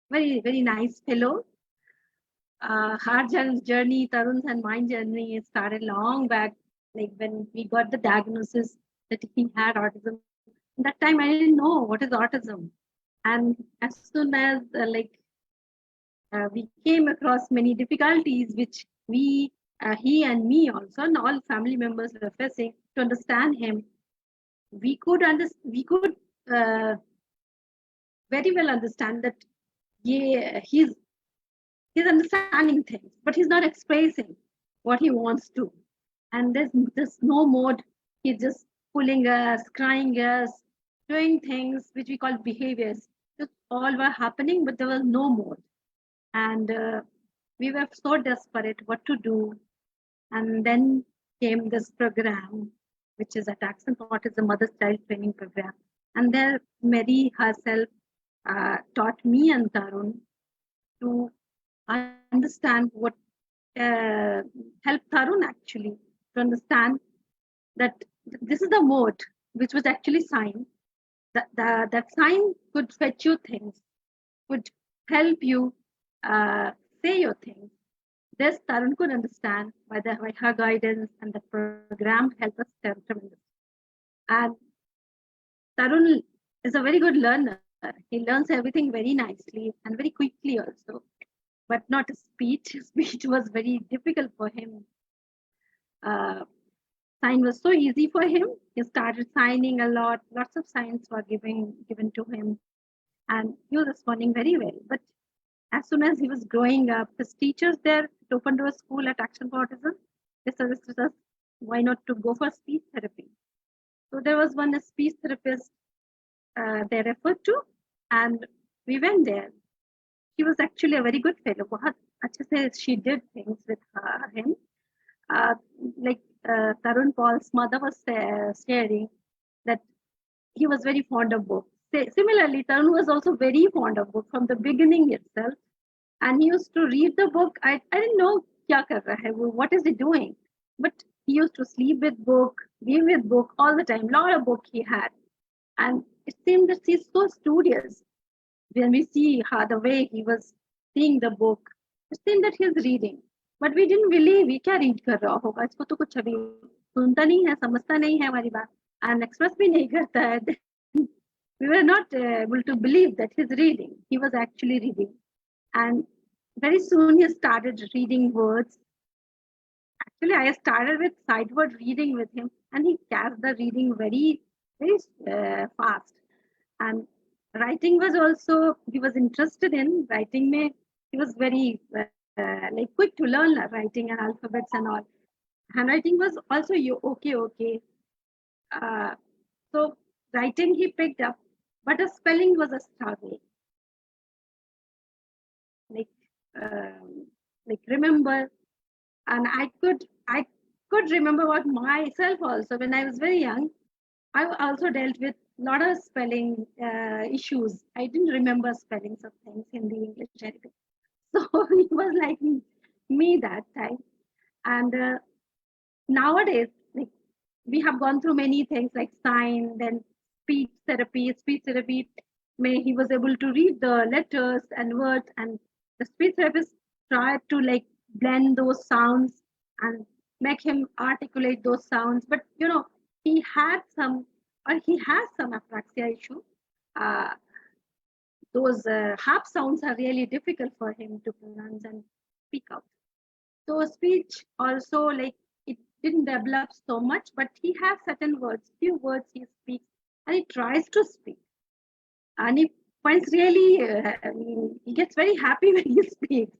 Very, very nice fellow. Our journey, Tarun's and my journey, started long back, like when we got the diagnosis that he had autism. At that time, I didn't know what is autism. And as soon as we came across many difficulties, which he and me also, and all family members were facing to understand him, we could very well understand that he's He's understanding things, but he's not expressing what he wants to. And there's no mode. He's just pulling us, crying us, doing things which we call behaviors. Just all were happening, but there was no mode. And we were so desperate what to do. And then came this program, which is Attacks and Autism Mother's Child Training Program. And there, Mary herself taught me and Tarun to understand what help Tarun actually to understand that this is the mode which was actually sign. That sign could fetch you things, could help you say your things. This Tarun could understand by her guidance, and the program helped us tremendously. And Tarun is a very good learner. He learns everything very nicely and very quickly also, but not speech. Speech was very difficult for him. Sign was so easy for him. He started signing a lot. Lots of signs were given to him, and he was responding very well. But as soon as he was growing up, his teachers there at Open Door School at Action for Autism, they suggested us why not to go for speech therapy. So there was one speech therapist they referred to, and we went there. She was actually a very good fellow. बहुत अच्छे से she did things with him. Like Tarun Paul's mother was sharing that he was very fond of books. Similarly, Tarun was also very fond of books from the beginning itself. And he used to read the book. I didn't know kya kar raha hai, what is he doing. But he used to sleep with book, be with book all the time. Lot of book he had. And it seemed that he's so studious. When we see how the way he was seeing the book, it seemed that he's reading. But we didn't believe he क्या read कर रहा होगा, इसको तो कुछ अभी सुनता नहीं है, समझता नहीं है हमारी बात, and express भी नहीं करता है. We were not able to believe that he's reading. He was actually reading. And very soon he started reading words. Actually, I started with sight word reading with him, and he catched the reading very, very fast. And writing was also, he was interested in writing. He was very like quick to learn writing and alphabets and all. Handwriting was also okay. So writing he picked up, but the spelling was a struggle. Like remember, and I could remember what myself also when I was very young. I also dealt with a lot of spelling issues. I didn't remember spellings of things, Hindi, English, anything. So he was like me that time. And nowadays, like we have gone through many things like sign, then speech therapy. He was able to read the letters and words, and the speech therapist tried to like blend those sounds and make him articulate those sounds. But he has some apraxia issue. Those half sounds are really difficult for him to pronounce and speak out. So speech also, like, it didn't develop so much, but he has certain words, few words he speaks, and he tries to speak. And he finds really, he gets very happy when he speaks,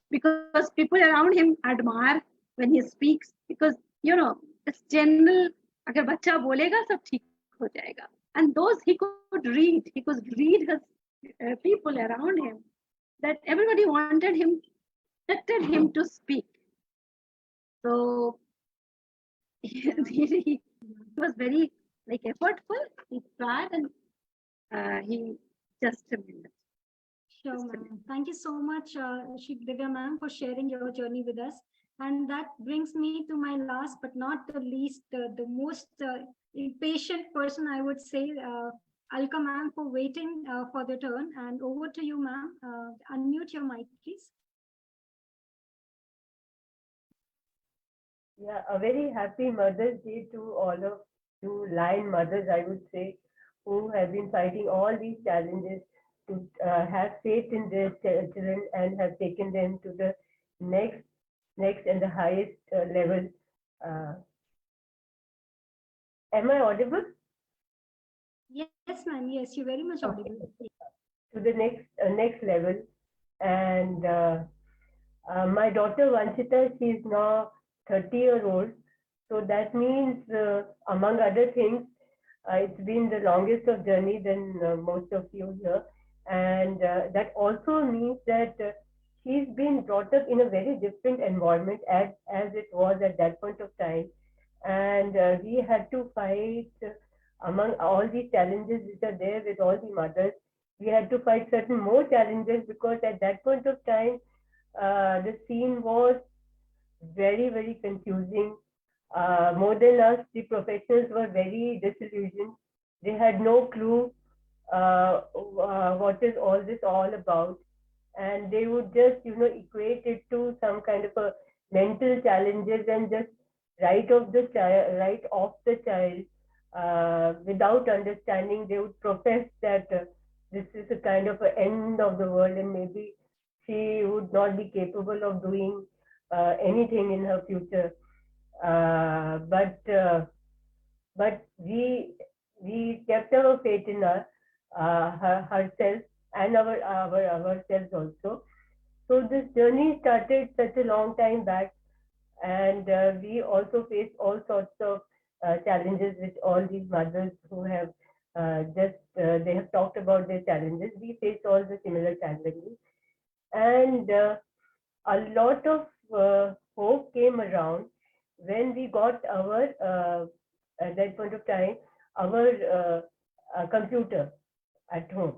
because people around him admire when he speaks, because it's general, agar bacha bolega sab theek ho jayega. And those he could read his people around him, that everybody wanted him, expected him to speak. So he was very like effortful. He tried, and he just a minute. Sure, ma'am. Thank you so much, Divya ma'am, for sharing your journey with us. And that brings me to my last but not the least, the most impatient person, I would say, Alka ma'am, for waiting for the turn. And over to you, ma'am. Unmute your mic, please. Yeah, a very happy Mother's Day to all of you lion mothers, I would say, who have been fighting all these challenges to have faith in their children and have taken them to the next and the highest level. Am I audible? Yes, ma'am. Yes, you're very much audible. To the next level, and My daughter Vanchita, she is now 30-year-old. So that means, among other things, it's been the longest of journey than most of you here. And that also means that she's been brought up in a very different environment as it was at that point of time. And we had to fight among all these challenges which are there with all the mothers. We had to fight certain more challenges because at that point of time, the scene was very, very confusing. More than us, the professionals were very disillusioned. They had no clue what is all this all about, and they would just, equate it to some kind of a mental challenges and just write off the child without understanding. They would profess that this is a kind of an end of the world, and maybe she would not be capable of doing anything in her future. But we kept our faith in herself and ourselves also. So this journey started such a long time back, and we also faced all sorts of challenges which all these mothers who have they have talked about their challenges. We faced all the similar challenges, and a lot of hope came around when we got our at that point of time our computer at home.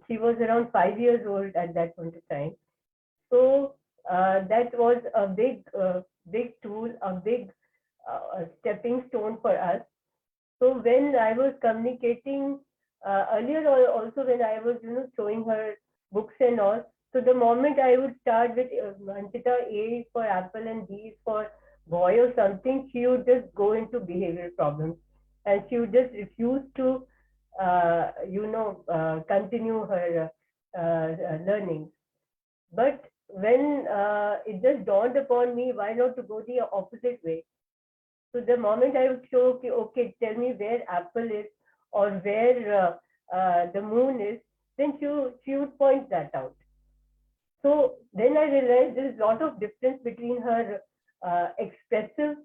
She was around 5 years old at that point of time, so that was a big tool, a big stepping stone for us. So when I was communicating earlier, also when I was showing her books and all, so the moment I would start with Anchita, A is for apple and B is for boy or something, she would just go into behavioral problems, and she would just refuse to continue her learning. But when it just dawned upon me, why not to go the opposite way? So the moment I would show, okay, tell me where apple is or where the moon is, then she would point that out. So then I realized there is a lot of difference between her expressive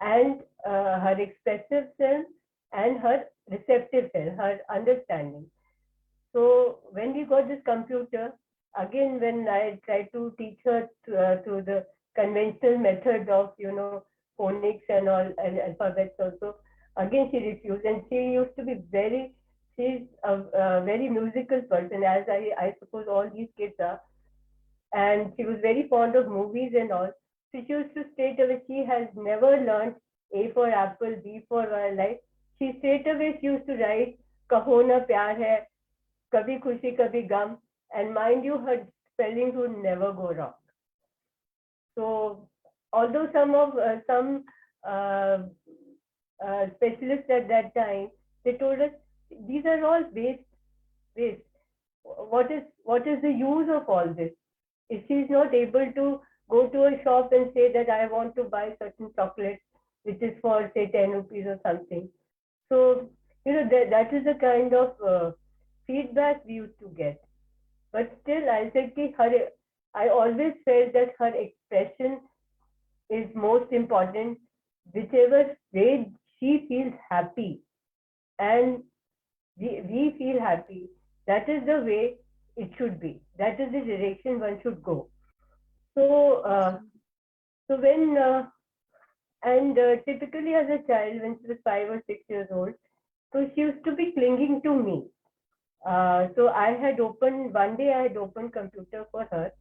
and her expressive self and her receptive self, her understanding. So when we got this computer, again, when I tried to teach her through the conventional method of, phonics and all, and alphabets also, again, she refused. And she used to be she's a very musical person, as I suppose all these kids are. And she was very fond of movies and all. So she used to straight away, she has never learned A for apple, B for life. She straight away she used to write, Kaho na pyar hai, Kabhi Khushi Kabhi Gum, and mind you, her spelling would never go wrong. So, although some specialists at that time, they told us these are all waste. What is the use of all this? If she is not able to go to a shop and say that I want to buy certain chocolate, which is for say 10 rupees or something. So, that is the kind of feedback we used to get. But still, I said I always felt that her expression is most important, whichever way she feels happy and we feel happy. That is the way it should be. That is the direction one should go. So, when and typically as a child, when she was 5 or 6 years old, so she used to be clinging to me. So I had opened computer for her,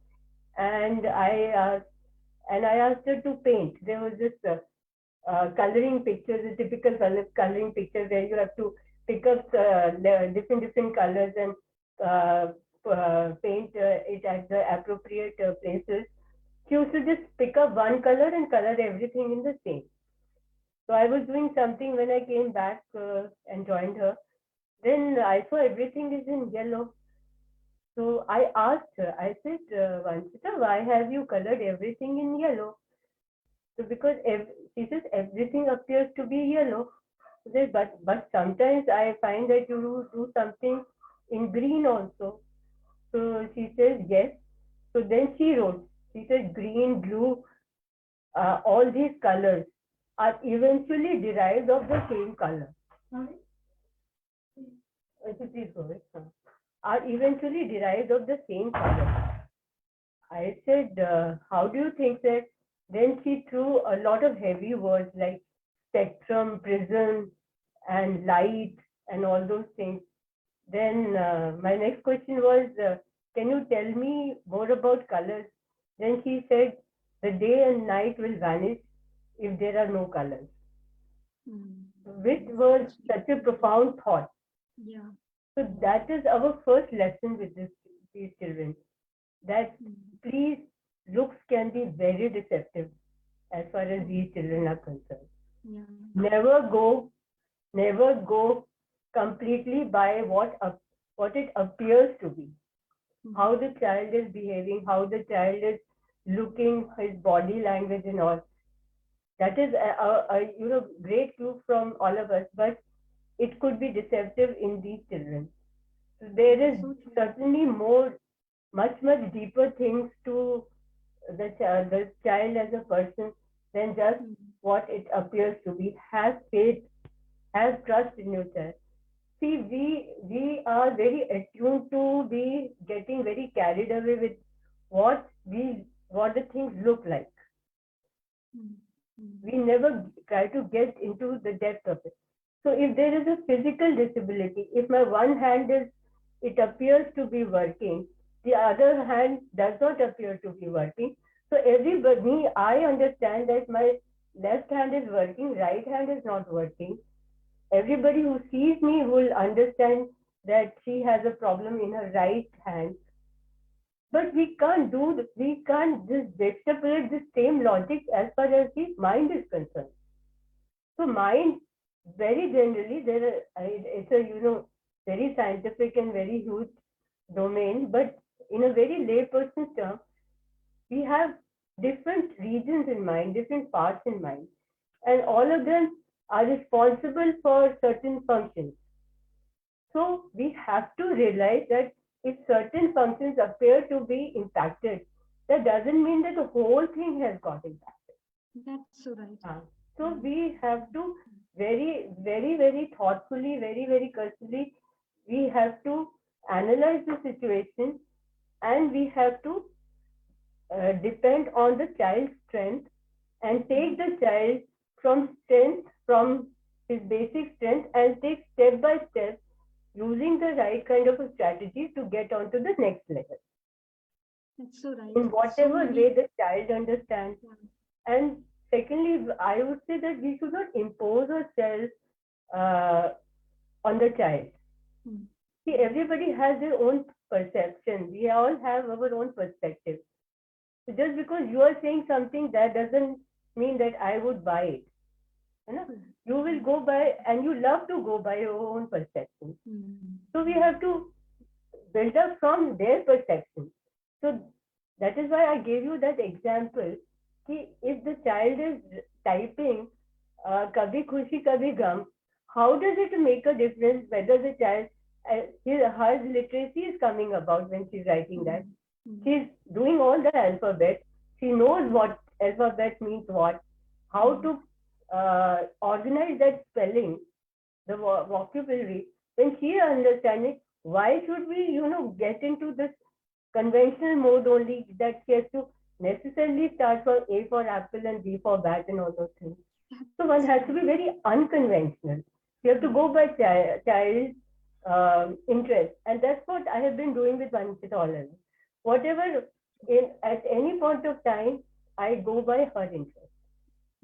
and I asked her to paint. There was this coloring pictures, a typical coloring picture where you have to pick up different colors and paint it at the appropriate places. She used to just pick up one color and color everything in the same. So I was doing something when I came back and joined her. Then I saw everything is in yellow. So I asked her, I said, Vanchita, why have you colored everything in yellow? So because she says everything appears to be yellow. Said, but sometimes I find that you do something in green also. So she says yes. So then she wrote, she said green, blue, all these colors are eventually derived of the same color. Please go ahead. Are eventually derived of the same color. I said, how do you think that? Then she threw a lot of heavy words like spectrum, prism, and light, and all those things. Then my next question was, can you tell me more about colors? Then she said, the day and night will vanish if there are no colors. Which was such a profound thought. Yeah. So that is our first lesson with these children, that please, looks can be very deceptive as far as these children are concerned. Yeah. Never go completely by what it appears to be. How the child is behaving, how the child is looking, his body language and all. That is a great clue from all of us, but it could be deceptive in these children. So there is certainly much deeper things to the child as a person than just what it appears to be. Have faith, have trust in your child. See, we are very attuned to be getting very carried away with what the things look like. We never try to get into the depth of it. So if there is a physical disability, if my one hand it appears to be working, the other hand does not appear to be working. So everybody, I understand that my left hand is working, right hand is not working. Everybody who sees me will understand that she has a problem in her right hand. But we can't just extrapolate the same logic as far as the mind is concerned. So mind, very generally, it's a very scientific and very huge domain, but in a very layperson's term, we have different regions in mind, different parts in mind, and all of them are responsible for certain functions. So we have to realize that if certain functions appear to be impacted, that doesn't mean that the whole thing has got impacted. That's so right. So we have to very thoughtfully, very carefully, we have to analyze the situation, and we have to depend on the child's strength and take the child from his basic strength and take step by step, using the right kind of a strategy to get on to the next level. That's so right. In whatever way the child understands. And secondly, I would say that we should not impose ourselves on the child. See, everybody has their own perception. We all have our own perspective. So just because you are saying something, that doesn't mean that I would buy it. You will go by, and you love to go by your own perception. So we have to build up from their perception. So that is why I gave you that example. If the child is typing Kabhi Khushi Kabhi Gum, how does it make a difference whether the child, her literacy is coming about when she's writing that? She's doing all the alphabet. She knows what alphabet means what, how to organize that spelling, the vocabulary. When she understands it, why should we, get into this conventional mode only, that she has to necessarily start from A for apple and B for bat and all those things? So one has to be very unconventional. You have to go by child's interest, and that's what I have been doing with Vanchita all. Whatever, at any point of time, I go by her interest.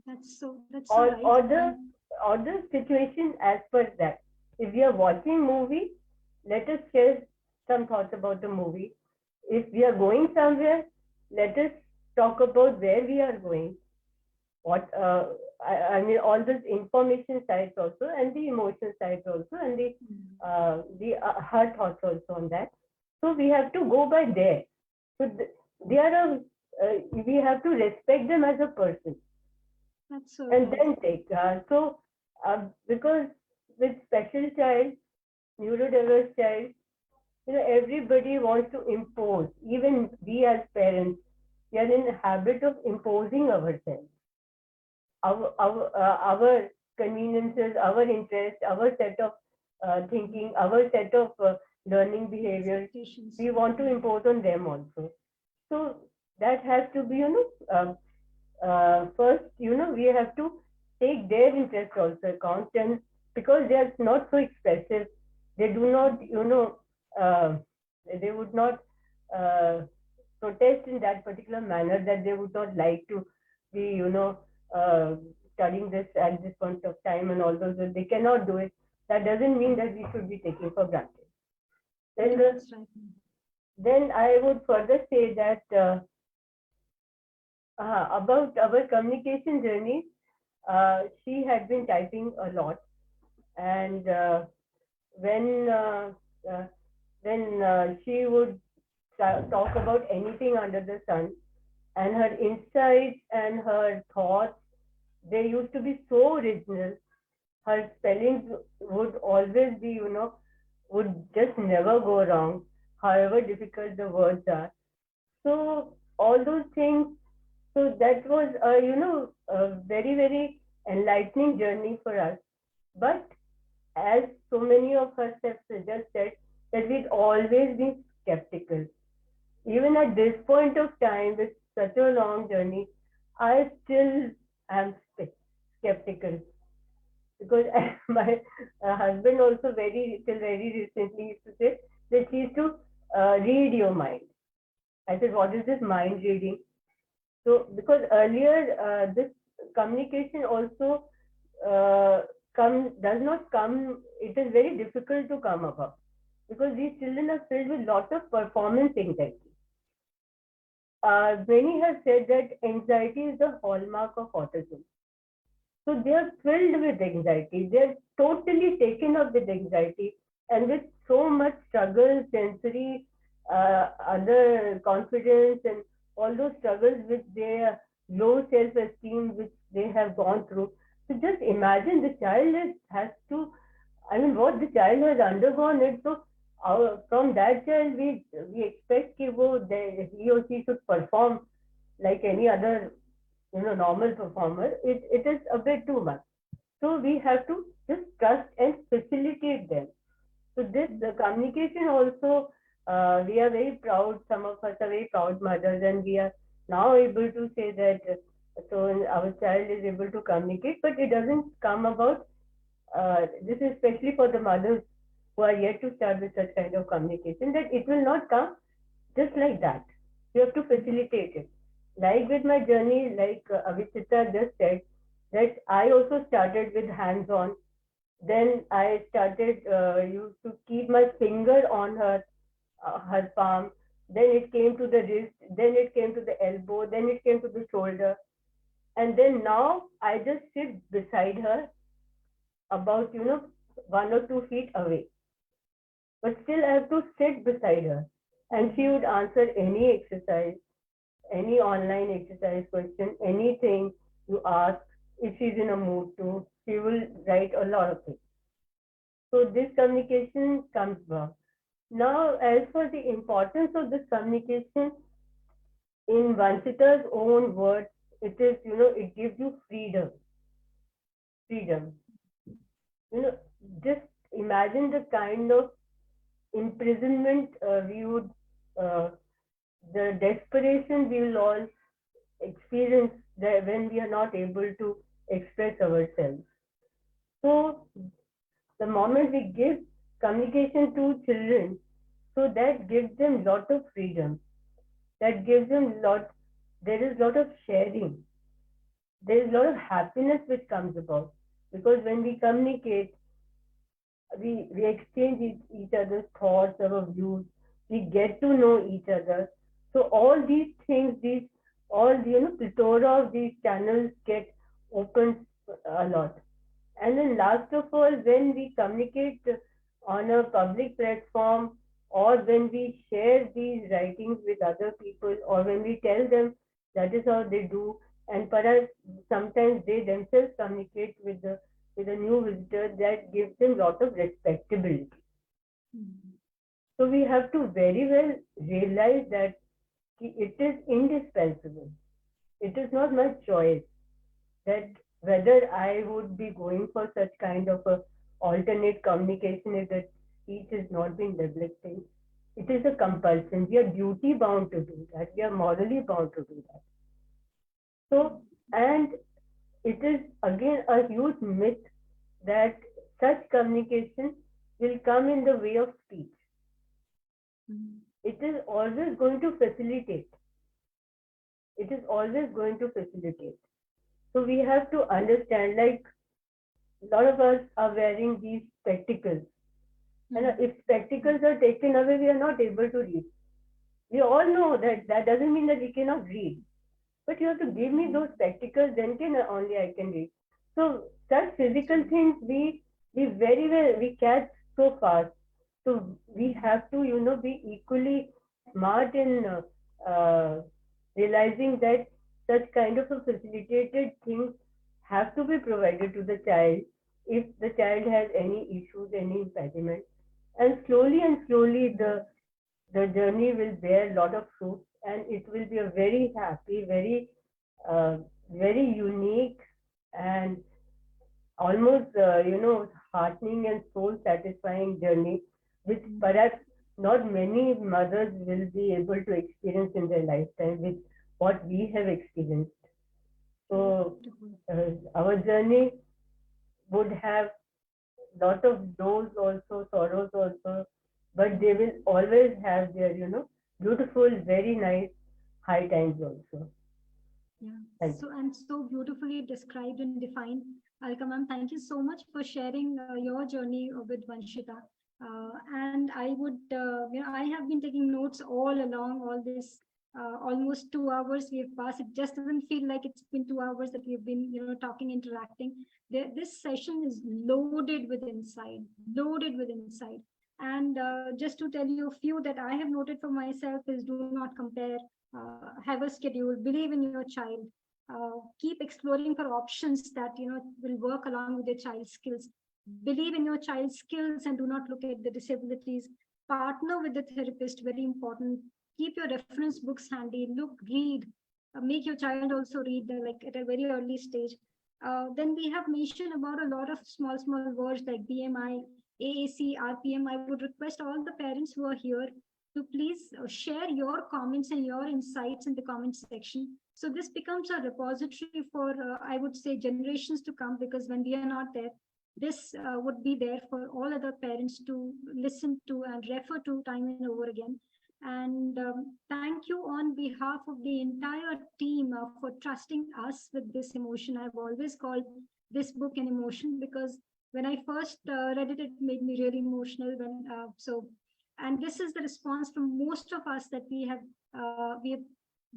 That's so Or right. the situation as per that. If we are watching movie, let us share some thoughts about the movie. If we are going somewhere, let us talk about where we are going. What I mean, all those information sides also, and the emotion sides also, and the her thoughts also on that. So we have to go by there. So they are we have to respect them as a person. That's so And right. then take because with special child, neurodiverse child, Everybody wants to impose. Even we as parents, we are in the habit of imposing ourselves, our conveniences, our interests, our set of thinking, our set of learning behaviors. We want to impose on them also. So that has to be, first, we have to take their interest also account, and because they are not so expressive, they do not, uh, they would not protest in that particular manner, that they would not like to be, uh, studying this at this point of time and all those. They cannot do it. That doesn't mean that we should be taking for granted. Then I would further say that about our communication journey, she had been typing a lot, and when uh, uh, she would talk about anything under the sun, and her insights and her thoughts, they used to be so original. Her spellings would always be, would just never go wrong, however difficult the words are. So all those things, so that was, a very, very enlightening journey for us. But as so many of us have suggested, that we'd always been skeptical. Even at this point of time, with such a long journey, I still am skeptical, because my husband also till very recently used to say that he used to read your mind. I said, what is this mind reading? So, because earlier this communication also does not come, it is very difficult to come about, because these children are filled with lots of performance anxiety. Many have said that anxiety is the hallmark of autism. So they are filled with anxiety. They are totally taken up with anxiety, and with so much struggle, sensory, other confidence, and all those struggles with their low self-esteem, which they have gone through. So just imagine the child has to, what the child has undergone it. So from that child, we expect he or she should perform like any other, normal performer. It is a bit too much. So we have to just trust and facilitate them. So the communication also, we are very proud. Some of us are very proud mothers, and we are now able to say that so our child is able to communicate, but it doesn't come about. This is especially for the mothers who are yet to start with such kind of communication, that it will not come just like that. You have to facilitate it. Like with my journey, like Avichita just said, that I also started with hands-on. Then I started used to keep my finger on her palm. Then it came to the wrist. Then it came to the elbow. Then it came to the shoulder. And then now I just sit beside her, about 1 or 2 feet away. But still I have to sit beside her, and she would answer any exercise, any online exercise question, anything you ask. If she's in a mood to, she will write a lot of things. So this communication comes about. Now, as for the importance of this communication, in Vanchita's own words, it is, it gives you freedom. Freedom. Just imagine the kind of imprisonment we would, the desperation we will all experience when we are not able to express ourselves. So the moment we give communication to children, so that gives them lot of freedom. That gives them there is lot of sharing. There is a lot of happiness which comes about. Because when we communicate, we exchange each other's thoughts, our views, we get to know each other. So all these things, all plethora of these channels get opened a lot. And then last of all, when we communicate on a public platform, or when we share these writings with other people, or when we tell them that is how they do, and perhaps sometimes they themselves communicate with a new visitor, that gives them a lot of respectability. So we have to very well realize that it is indispensable. It is not my choice that whether I would be going for such kind of a alternate communication if that speech is not being developing. It is a compulsion. We are duty bound to do that. We are morally bound to do that. So, and it is again a huge myth that such communication will come in the way of speech. It is always going to facilitate. It is always going to facilitate. So we have to understand, like a lot of us are wearing these spectacles. And if spectacles are taken away, we are not able to read. We all know that that doesn't mean that we cannot read. But you have to give me those spectacles, then only I can read. So such physical things we very well we catch so fast. So we have to be equally smart in realizing that such kind of a facilitated things have to be provided to the child if the child has any issues, any impediment. And slowly the journey will bear a lot of fruit, and it will be a very happy, very unique and almost heartening and soul satisfying journey, which perhaps not many mothers will be able to experience in their lifetime with what we have experienced. So our journey would have lot of lows also, sorrows also, but they will always have their beautiful, very nice high times also. Yeah, so beautifully described and defined. Alka ma'am, thank you so much for sharing your journey with Vanshita. And I would, I have been taking notes all along, all this almost 2 hours we've passed. It just doesn't feel like it's been 2 hours that we've been, talking, interacting. This session is loaded with insight, loaded with insight. And just to tell you a few that I have noted for myself is do not compare, have a schedule, believe in your child, keep exploring for options that will work along with your child's skills. Believe in your child's skills and do not look at the disabilities. Partner with the therapist, very important. Keep your reference books handy. Look, read. Make your child also read, like at a very early stage. Then we have mentioned about a lot of small words like BMI, AAC, RPM. I would request all the parents who are here to please share your comments and your insights in the comment section. So this becomes a repository for, I would say, generations to come, because when we are not there, this would be there for all other parents to listen to and refer to time and over again. And thank you on behalf of the entire team for trusting us with this emotion. I've always called this book an emotion because when I first read it, it made me really emotional. And this is the response from most of us that we have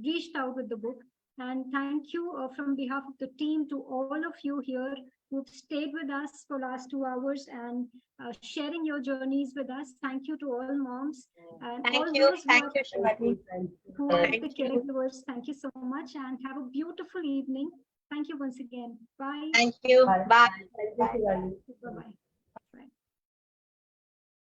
reached out with the book. And thank you from behalf of the team to all of you here who've stayed with us for last 2 hours and sharing your journeys with us. Thank you to all moms and all those who are the caregivers. Thank you so much and have a beautiful evening. Thank you once again. Bye. Thank you. Bye. Thank you, Shivali. Bye-bye.